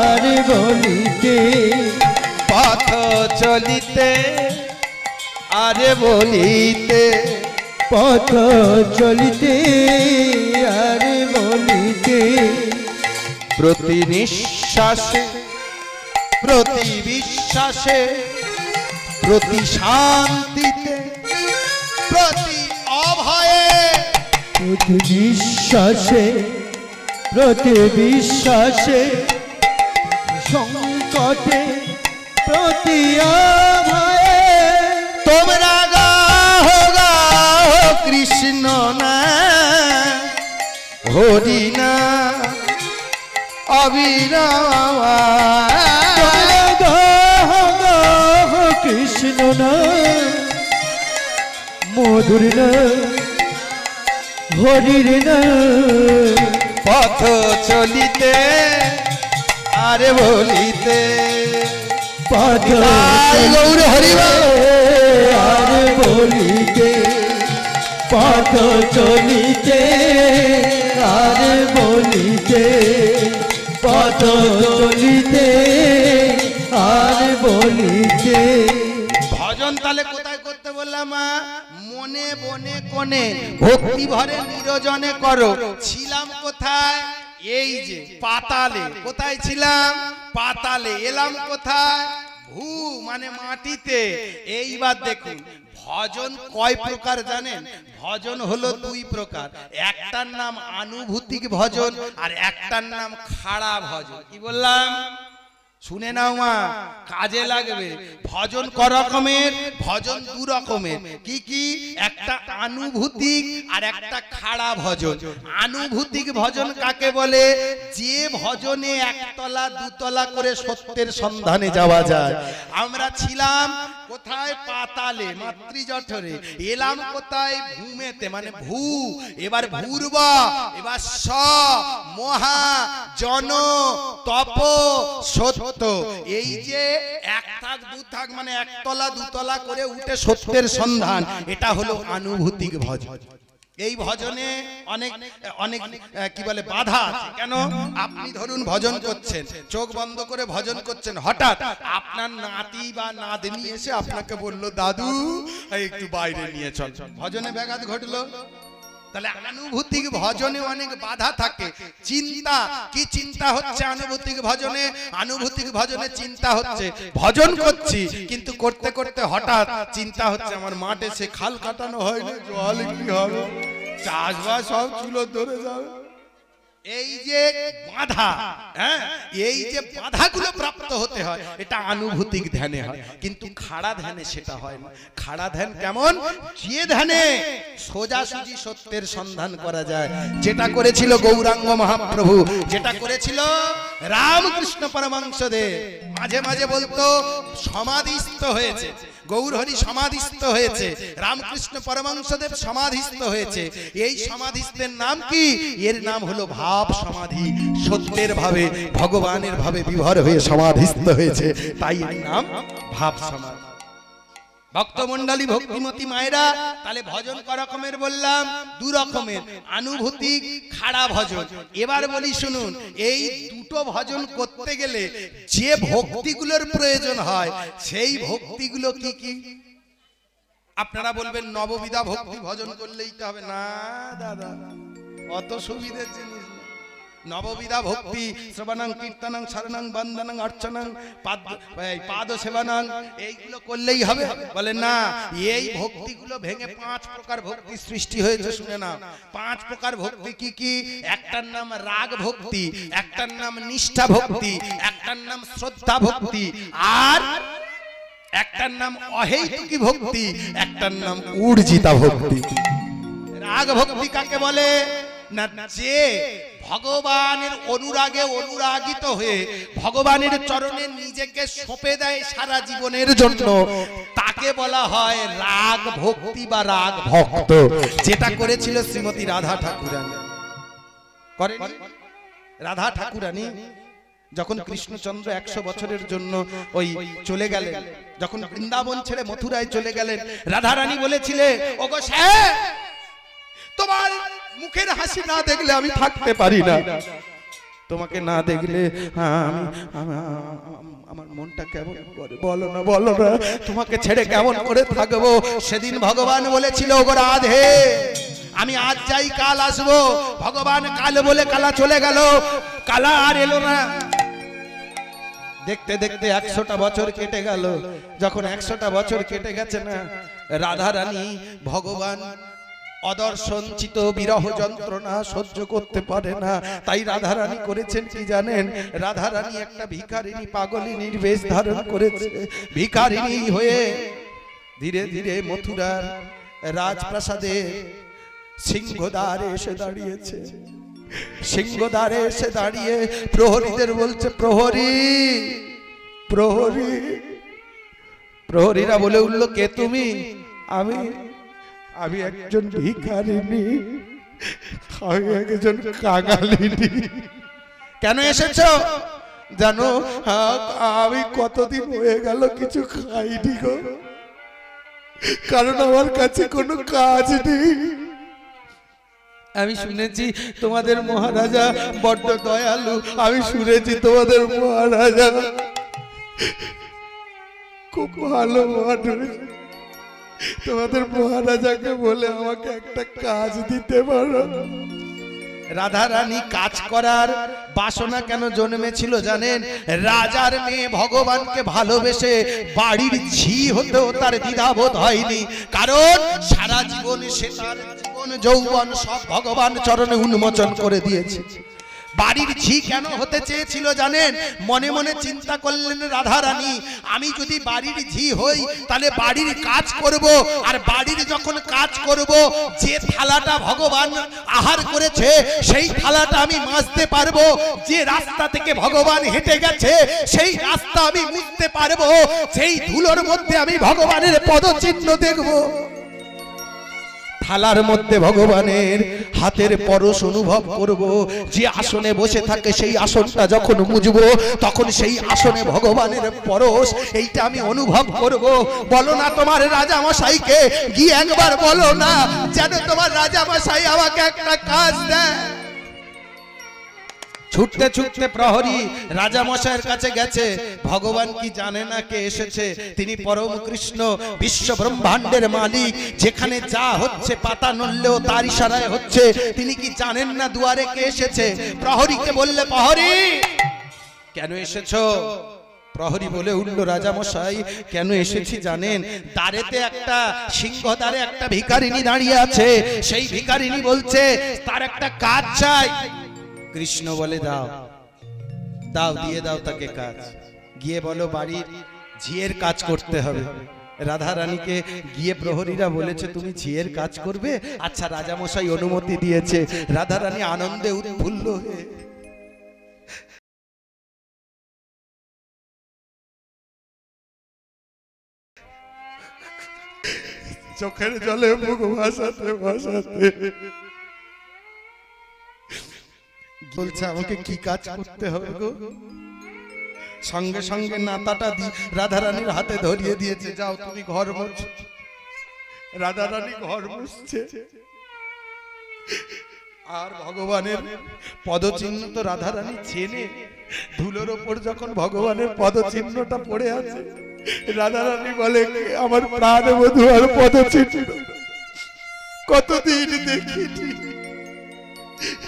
আর বলিতে, পথ চলিতে আরে বলিতে, পথ চলিতে আর বলিতে। প্রতি নিঃশ্বাসে, প্রতি বিশ্বাসে, প্রতি শান্তিতে, প্রতি অভয়ে, প্রতি নিঃশ্বাসে, প্রতি বিশ্বাসে, সংকটে, প্রতি অভয়ে তোমরা গাহো গাহো কৃষ্ণ নাম, হরি নাম, অবিরাম। তোমরা গাহো গাহো কৃষ্ণ নাম, মধুর হরির পথ চলিতে আরে বলিতে পথ গৌর হরিবল আর বলিতে পথ চলিতে আর বলিতে পথ চলিতে আর বলিতে। ভজন তাহলে কোথায় করতে বললাম? মনে বনে কোণে ভক্তি ভরে নিরজনে করো। ছিলাম কোথায়? এই যে পাতালে। কোথায় ছিলাম? পাতালে। এলাম কোথায়? ভূ মানে মাটিতে। এইবার দেখুন ভজন কয় প্রকার জানেন? ভজন হলো দুই প্রকার, একটার নাম আনুভূতিক ভজন আর একটার নাম খাড়া ভজন। কি বললাম? শুনে নাও মা, কাজে লাগবে। ভজন ক রকমের? ভজন দু রকমের। কি কি? একটা আনুভূতিক আর একটা খাড়া ভজন। আনুভূতিক ভজন কাকে বলে? যে ভজনে একতলা দুতলা করে সত্যের সন্ধানে যাওয়া যায়। আমরা ছিলাম কোথায়? পাতালে, মাতৃজঠরে। এলাম কোথায়? ভূমেতে মানে ভূ। এবার ভূর্ব, এবার স, মহা, জন, তপ, সত্য। এই যে এক থাক দু থাক মানে একতলা দুতলা করে উঠে সত্যের সন্ধান, এটা হলো আনুভূতিক ভজন। এই ভজনে অনেক অনেক কি বলে বাধা আছে। কেন? আপনি ধরুন ভজন করছেন, চোখ বন্ধ করে ভজন করছেন, হঠাৎ আপনার নাতি বা নাতনি এসে আপনাকে বলল দাদু একটু বাইরে নিয়ে চল, ভজনে ব্যাঘাত ঘটলো। তাহলে আনুভূতিক ভজনে অনেক বাধা থাকে। চিন্তা, কি চিন্তা হচ্ছে আনুভূতিক ভজনে? আনুভূতিক ভজনে চিন্তা হচ্ছে ভজন করছি কিন্তু করতে করতে হঠাৎ চিন্তা হচ্ছে আমার মাঠে সে খাল কাটানো হয়নি, জল কি হবে, চাষবাস সব চুলো ধরে যাবে। এই যে বাধা, হ্যাঁ, এই যে বাধাগুলো প্রাপ্ত হতে হয় এটা আনুভূতিক ধ্যানে হয়, কিন্তু খাড়া ধ্যানে সেটা হয় না। খাড়া ধ্যান কেমন? যে ধ্যানে সোজাসুজি সত্যের সন্ধান করা যায়, যেটা করেছিল গৌরাঙ্গ মহাপ্রভু, যেটা করেছিল রামকৃষ্ণ পরমহংসদেব। মাঝে মাঝে বলতো সমাধিস্থ হয়েছে, গৌরহরি সমাধিস্থ হয়েছে, রামকৃষ্ণ পরমহংসদেব সমাধিস্থ হয়েছে। এই সমাধিস্থের নাম কি? এর নাম হলো ভাব সমাধি। সত্যের ভাবে ভগবানের ভাবে বিভোর হয়ে সমাধিস্থ হয়েছে, তাই এর নাম ভাব সমাধি। ভক্তমণ্ডলী, ভক্তিমতী মায়েরা, তাহলে ভজন ক রকমের বললাম? দু রকমের, আনুভূতিক, খাড়া ভজন। এবার বলি শুনুন, এই দুটো ভজন করতে গেলে যে ভক্তিগুলোর প্রয়োজন হয় সেই ভক্তিগুলো কি কি? আপনারা বলবেন নববিধা ভক্তি ভজন করলেই তো হবে। না দাদা, অত সুবিধার জিনিস না। নববিধা ভক্তি শ্রবণং কীর্তনং শরণং বন্দনং অর্চনং পাদ সেবনং এইগুলো করলেই হবে? বলে না, এই ভক্তিগুলো ভেঙে 5 প্রকার ভক্তি সৃষ্টি হয়েছে। শুনে না, 5 প্রকার ভক্তি কি কি? একটার নাম রাগ ভক্তি, একটার নাম নিষ্ঠা ভক্তি, একটার নাম শ্রদ্ধা ভক্তি, আর একটার নাম অহৈতুকী ভক্তি, একটার নাম ঊর্জিতা ভক্তি। রাগ ভক্তি কাকে বলে? না, যে ভগবানের অনুরাগে অনুরাগিত হয়ে ভগবানের চরণে নিজেকে সঁপে দেয় সারা জীবনের জন্য, তাকে বলা হয় রাগ ভক্তি বা রাগ ভক্ত। যেটা করেছিল শ্রীমতী রাধা ঠাকুরানী। করেনি? রাধা ঠাকুরানী যখন কৃষ্ণচন্দ্র 100 বছরের জন্য ওই চলে গেলেন, যখন বৃন্দাবন ছেড়ে মথুরায় চলে গেলেন, রাধা রানী বলেছিলে, ওগো সাহেব, তোমার মুখের হাসি না দেখলে আমি থাকতে পারি না, তোমাকে না দেখলে আমার মনটা কেমন করে, বলো না বলো না, তোমাকে ছেড়ে কেমন করে থাকবো। সেদিন ভগবান বলেছিল, ওগো রাধে, আমি আজ যাই কাল আসবো। ভগবান কাল বলে কালা চলে গেল, কালা আর এলো না। দেখতে দেখতে 100টা বছর কেটে গেল। যখন 100টা বছর কেটে গেছে না, রাধা রানী ভগবান অদর্শনচিত বিরহ যন্ত্রণা সহ্য করতে পারে না। তাই রাধা রানী করেছেন কি জানেন? রাধা রানী একটা ভিখারিনী পাগলিনীর বেশ ধারণ করেছে। ভিখারিনী হয়ে ধীরে ধীরে মথুরার রাজপ্রাসাদে সিংহদ্বারে এসে দাঁড়িয়েছে। সিংহদ্বারে এসে দাঁড়িয়ে প্রহরীদের বলছে, প্রহরী প্রহরী। প্রহরীরা বলে উঠল, কে তুমি? আমি একজন ভিখারিনী, আমি একজন কাঙালিনী। কেন এসেছো জানো? আমি কতদিন হয়ে গেল কিছু খাইনি গো, কারণ আমার কাছে কোনো কাজ নেই। আমি শুনেছি তোমাদের মহারাজা বড্ড দয়ালু, আমি শুনেছি তোমাদের মহারাজা খুব ভালো মানুষ। তোমাদের মহারাজাকে বলে আমাকে একটা কাজ দিতে পারো? রাধা রানী কাজ করার বাসনা কেন জন্মেছিল জানেন? রাজার মেয়ে ভগবানকে ভালোবেসে বাড়ির ঝি হতেও তার দ্বিধাবোধ হয়নি, কারণ সারা জীবন সে তার জীবন যৌবন সব ভগবান চরণে উন্মোচন করে দিয়েছে। বাড়ির ঝি কেন হতে চেয়েছিল জানেন? মনে মনে চিন্তা করলেন রাধা রানী, আমি যদি বাড়ির ঝি হই তাহলে বাড়ির কাজ করব, আর বাড়ির যখন কাজ করব যে থালাটা ভগবান আহার করেছে সেই থালাটা আমি মাজতে পারবো, যে রাস্তা থেকে ভগবান হেঁটে গেছে সেই রাস্তা আমি মুছতে পারবো, সেই ধুলোর মধ্যে আমি ভগবানের পদচিহ্ন দেখব, থালার মধ্যে ভগবানের হাতের পরশ অনুভব করব, যে আসনে বসে থাকে সেই আসনটা যখন মুছবো তখন সেই আসনে ভগবানের পরশ, এইটা আমি অনুভব করব। বলো না তোমার রাজা মশাইকে, গিয়ে একবার বলো না যেন তোমার রাজা মশাই আমাকে একটা কাজ দেয়। ছুটতে ছুটতে প্রহরী রাজা মশাইয়ের কাছে গেছে। ভগবান কি জানে না কে এসেছে? তিনি পরম কৃষ্ণ, বিশ্ব ব্রহ্মাণ্ডের মালিক, যেখানে যা হচ্ছে পাতা নড়লেও তার ইশারায় হচ্ছে। তিনি কি জানেন না দুয়ারে কে এসেছে? প্রহরীকে বললে, প্রহরী কেন এসেছো? প্রহরী বলে উঠল, রাজা মশাই কেন এসেছি জানেন? দ্বারেতে একটা সিংহদ্বারে একটা ভিখারিনী দাঁড়িয়ে আছে, সেই ভিখারিনী বলছে তার একটা কাজ চাই। কৃষ্ণ বলে, দাও দাও, দিয়ে দাও তাকে কাজ। গিয়ে বলো বাড়ির ঝিয়ের কাজ করতে হবে। রাধা রানীকে গিয়ে প্রহরীরা বলেছে তুমি ঝিয়ের কাজ করবে? আচ্ছা, রাজা মশাই অনুমতি দিয়েছে। রাধা রানী আনন্দে উৎফুল্ল হয়ে চোখের জলে মুখ ভাসাতে ভাসাতে বলছে আমাকে কি কাজ করতে হবে গো? সঙ্গে সঙ্গে নাতাটা রাধা রানীর হাতে ধরিয়ে দিয়েছে, যাও তুমি ঘর মুছো। রাধা রানী ঘর মুছছে, আর ভগবানের পদচিহ্ন তো রাধা রানী চেনে। ধুলোর ওপর যখন ভগবানের পদচিহ্নটা পড়ে আছে, রাধা রানী বলে আমার প্রাণ বধূ আর পদচিহ্ন কতদিন দেখিনি,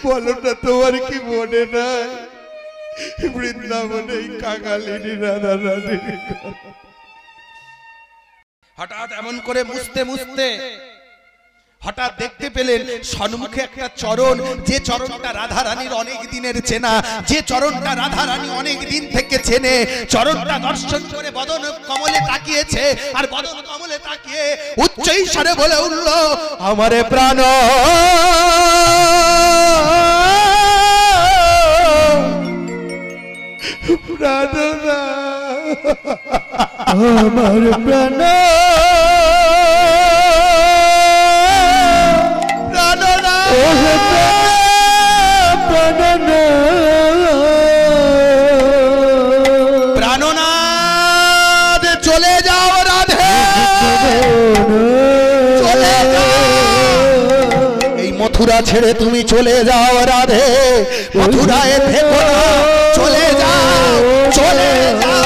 বলো না তোমার কি মনে নাই বৃন্দাবনে কাঙালিনী রাধা রানী? হঠাৎ এমন করে মুছতে মুছতে হঠাৎ দেখতে পেলেন সম্মুখে একটা চরণ, যে চরণটা রাধা রানীর অনেক দিনের চেনা, যে চরণটা রাধা রানী অনেক দিন থেকে চেনে। চরণটা দর্শন করে বদন কমলে তাকিয়েছে, আর বদন কমলে তাকিয়ে উচ্চ স্বরে বলে উঠল, আমারে প্রাণ প্রাণনা, আমার প্রাণ প্রাণনাথ চলে যাও রাধে, চলে যাও, এই মথুরা ছেড়ে তুমি চলে যাও রাধে, মথুরায় থেকো না, চলে যাও, চলে যাও।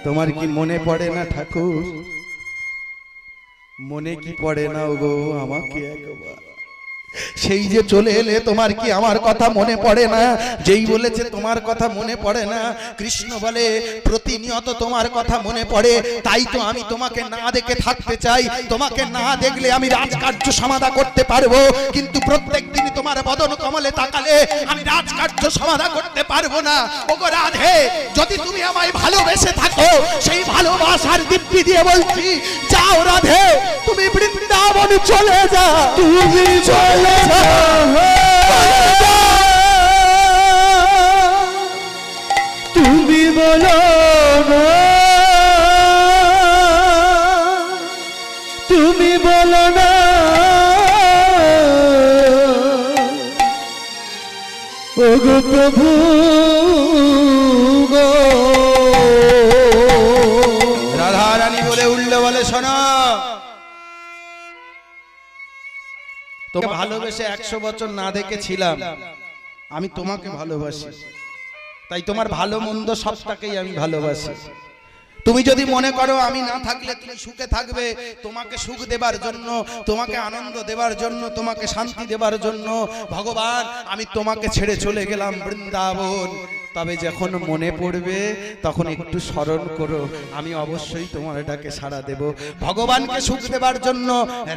তোমার কি মনে পড়ে না ঠাকুর? মনে কি পড়ে না গো আমাকে একবার? সেই যে চলে এলে তোমার কি আমার কথা মনে পড়ে না? যেই বলেছে তোমার কথা মনে পড়ে না, কৃষ্ণ বলে প্রতিনিয়ত তোমার কথা মনে পড়ে, তাই তো আমি তোমাকে না দেখে থাকতে চাই। তোমাকে না দেখলে আমি রাজকার্য সমাধা করতে পারবো, কিন্তু প্রত্যেক দিন তোমার বদন কমলে তাকালে আমি রাজকার্য সমাধা করতে পারবো না। ওগো রাধে, যদি তুমি আমায় ভালোবেসে থাকো, সেই ভালোবাসার দিব্যি দিয়ে বলছি, যাও রাধে, তুমি বৃন্দাবন চলে যাও, তুমি চলে তুমি বলো প্রভু গো। রাধা রানী বলে উঠল, বলে শোনো, তোমাকে ভালোবেসে 100 বছর না দেখেছিলাম, আমি তোমাকে ভালোবাসি, তাই তোমার ভালো মন্দ সবটাকেই আমি ভালোবাসি। তুমি যদি মনে করো আমি না থাকলে তুমি সুখে থাকবে, তোমাকে সুখ দেবার জন্য, তোমাকে আনন্দ দেবার জন্য, তোমাকে শান্তি দেবার জন্য ভগবান আমি তোমাকে ছেড়ে চলে গেলাম বৃন্দাবন, তবে যখন মনে পড়বে তখন একটু স্মরণ করো, আমি অবশ্যই তোমার এটাকে সাড়া দেব। ভগবানকে সুখ দেবার জন্য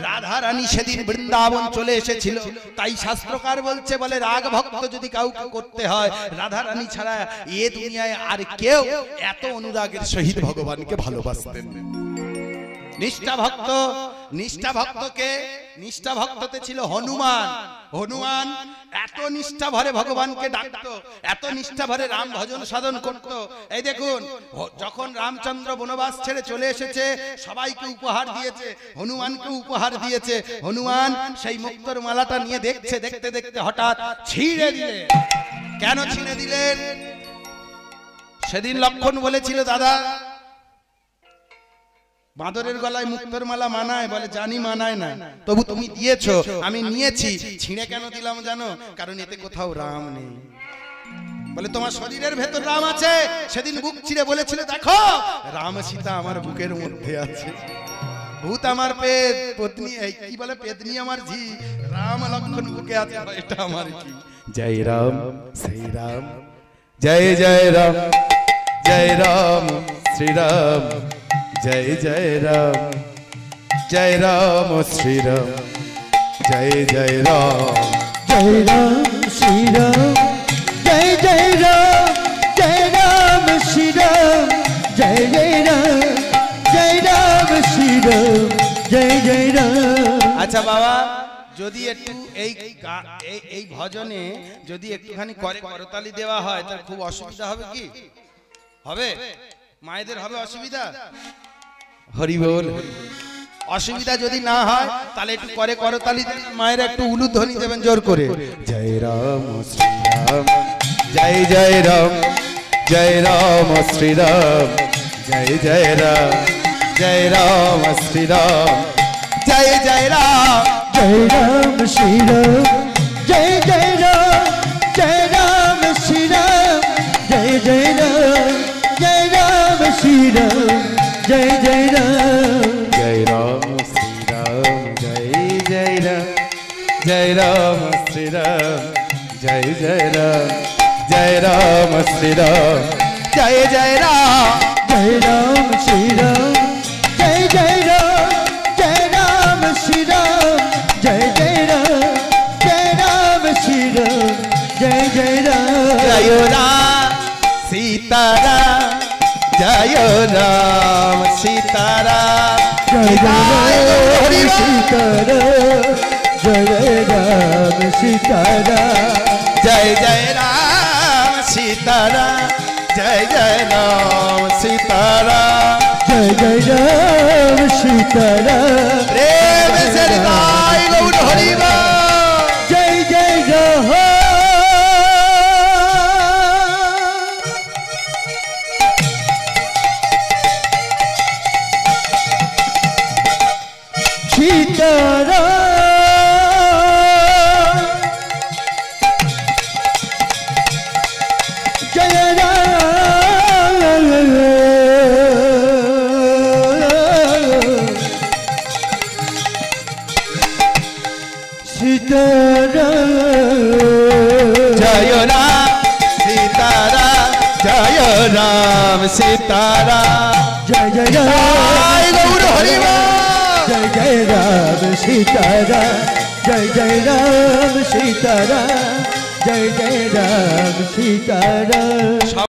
রাধা রানী সেদিন বৃন্দাবন চলে এসেছিল। তাই শাস্ত্রকার বলছে, বলে রাগ ভক্ত যদি কাউকে করতে হয়, রাধা রানী ছাড়া এ দুনিয়ায় আর কেউ এত অনুরাগের সহিত ভগবানকে ভালোবাসতেন। নিষ্ঠা ভক্ত, নিষ্ঠা ভক্তকে, নিষ্ঠা ভক্ততে ছিল হনুমান। হনুমান এত নিষ্ঠা ভরে ভগবানকে ডাকতো, এত নিষ্ঠা ভরে রাম ভজন সাধন করত। এই দেখুন, যখন রামচন্দ্র বনবাস ছেড়ে চলে এসেছে, সবাইকে উপহার দিয়েছে, হনুমানকে উপহার দিয়েছে। হনুমান সেই মুক্তোর মালাটা নিয়ে দেখছে, দেখতে দেখতে হঠাৎ ছিঁড়ে দিলেন। কেন ছিঁড়ে দিলেন? সেদিন লক্ষণ বলেছিল, দাদা বাঁদরের গলায় মুক্তোর মালা মানায়? বলে জানি মানায় না, তবু তুমি দিয়েছো, আমি নিয়েছি। ছিঁড়ে কেন দিলাম জানো? কারণ এতে কোথাও রাম নেই। বলে তোমার শরীরের ভেতর রাম আছে। সেদিন বুক ছিঁড়ে বলেছিল, দেখো রাম সীতা আমার বুকের মধ্যে আছে, ভূত আমার পেট, পত্নী এই কি বলে পেতনি আমার ঝি, রাম লক্ষণ বুকে আছে, এটা আমার কি? জয় রাম শ্রী রাম, জয় জয় রাম, জয় রাম শ্রী রাম, জয় জয় রাম, জয় রাম শ্রী রাম, জয় জয় রাম, জয় রাম শ্রী রাম, জয় জয় রাম, জয় রাম শ্রী রাম, জয় জয় রাম, জয় রাম শ্রী রাম, জয় জয় রাম। আচ্ছা বাবা, যদি একটু এই ভজনে যদি একটুখানি করতালি দেওয়া হয় তার খুব অসুবিধা হবে কি? হবে? মায়েদের হবে অসুবিধা? হরি বল। অসুবিধা যদি না হয় তাহলে একটু করতালি দেন, মায়েরা একটু উলুধ্বনি দেবেন জোর করে। জয় রাম শ্রী রাম, জয় জয় রাম, জয় রাম শ্রী রাম, জয় জয় রাম, জয় রাম শ্রী রাম, জয় জয় রাম, জয় রাম শ্রী রাম, জয় জয় রাম, জয় রাম শ্রী রাম, জয় জয় রাম, জয় রাম শ্রী রাম, জয় জয় রাম, জয় রাম শ্রী রাম, জয় জয় রাম, জয় রাম শ্রী রাম, জয় জয় রাম, জয় রাম শ্রী রাম, জয় জয় রাম, জয় রাম শ্রী রাম, জয় জয় রাম, জয় রাম শ্রী রাম, জয় জয় রাম, জয় রাম শ্রী রাম, জয় জয় রাম, জয় রাম সীতারাম, জয় রাম সীতারাম, জয় রাম সীতারাম, জয় রাম সীতারাম, জয় জয় রাম সীতারাম, জয় জয় রাম সীতারাম, জয় জয় রাম সীতারাম, প্রেম সে নিতাই গৌর হরি বল। জয় জয় রাম সীতারাম, জয় রাম সীতারাম, জয় রাম সীতারাম, জয় রাম সীতারাম, জয় জয় রাম জয় গৌর হরি বল। জয় জয় রাম সীতারাম, জয় জয় রাম সীতারাম, জয় জয় রাম সীতারাম।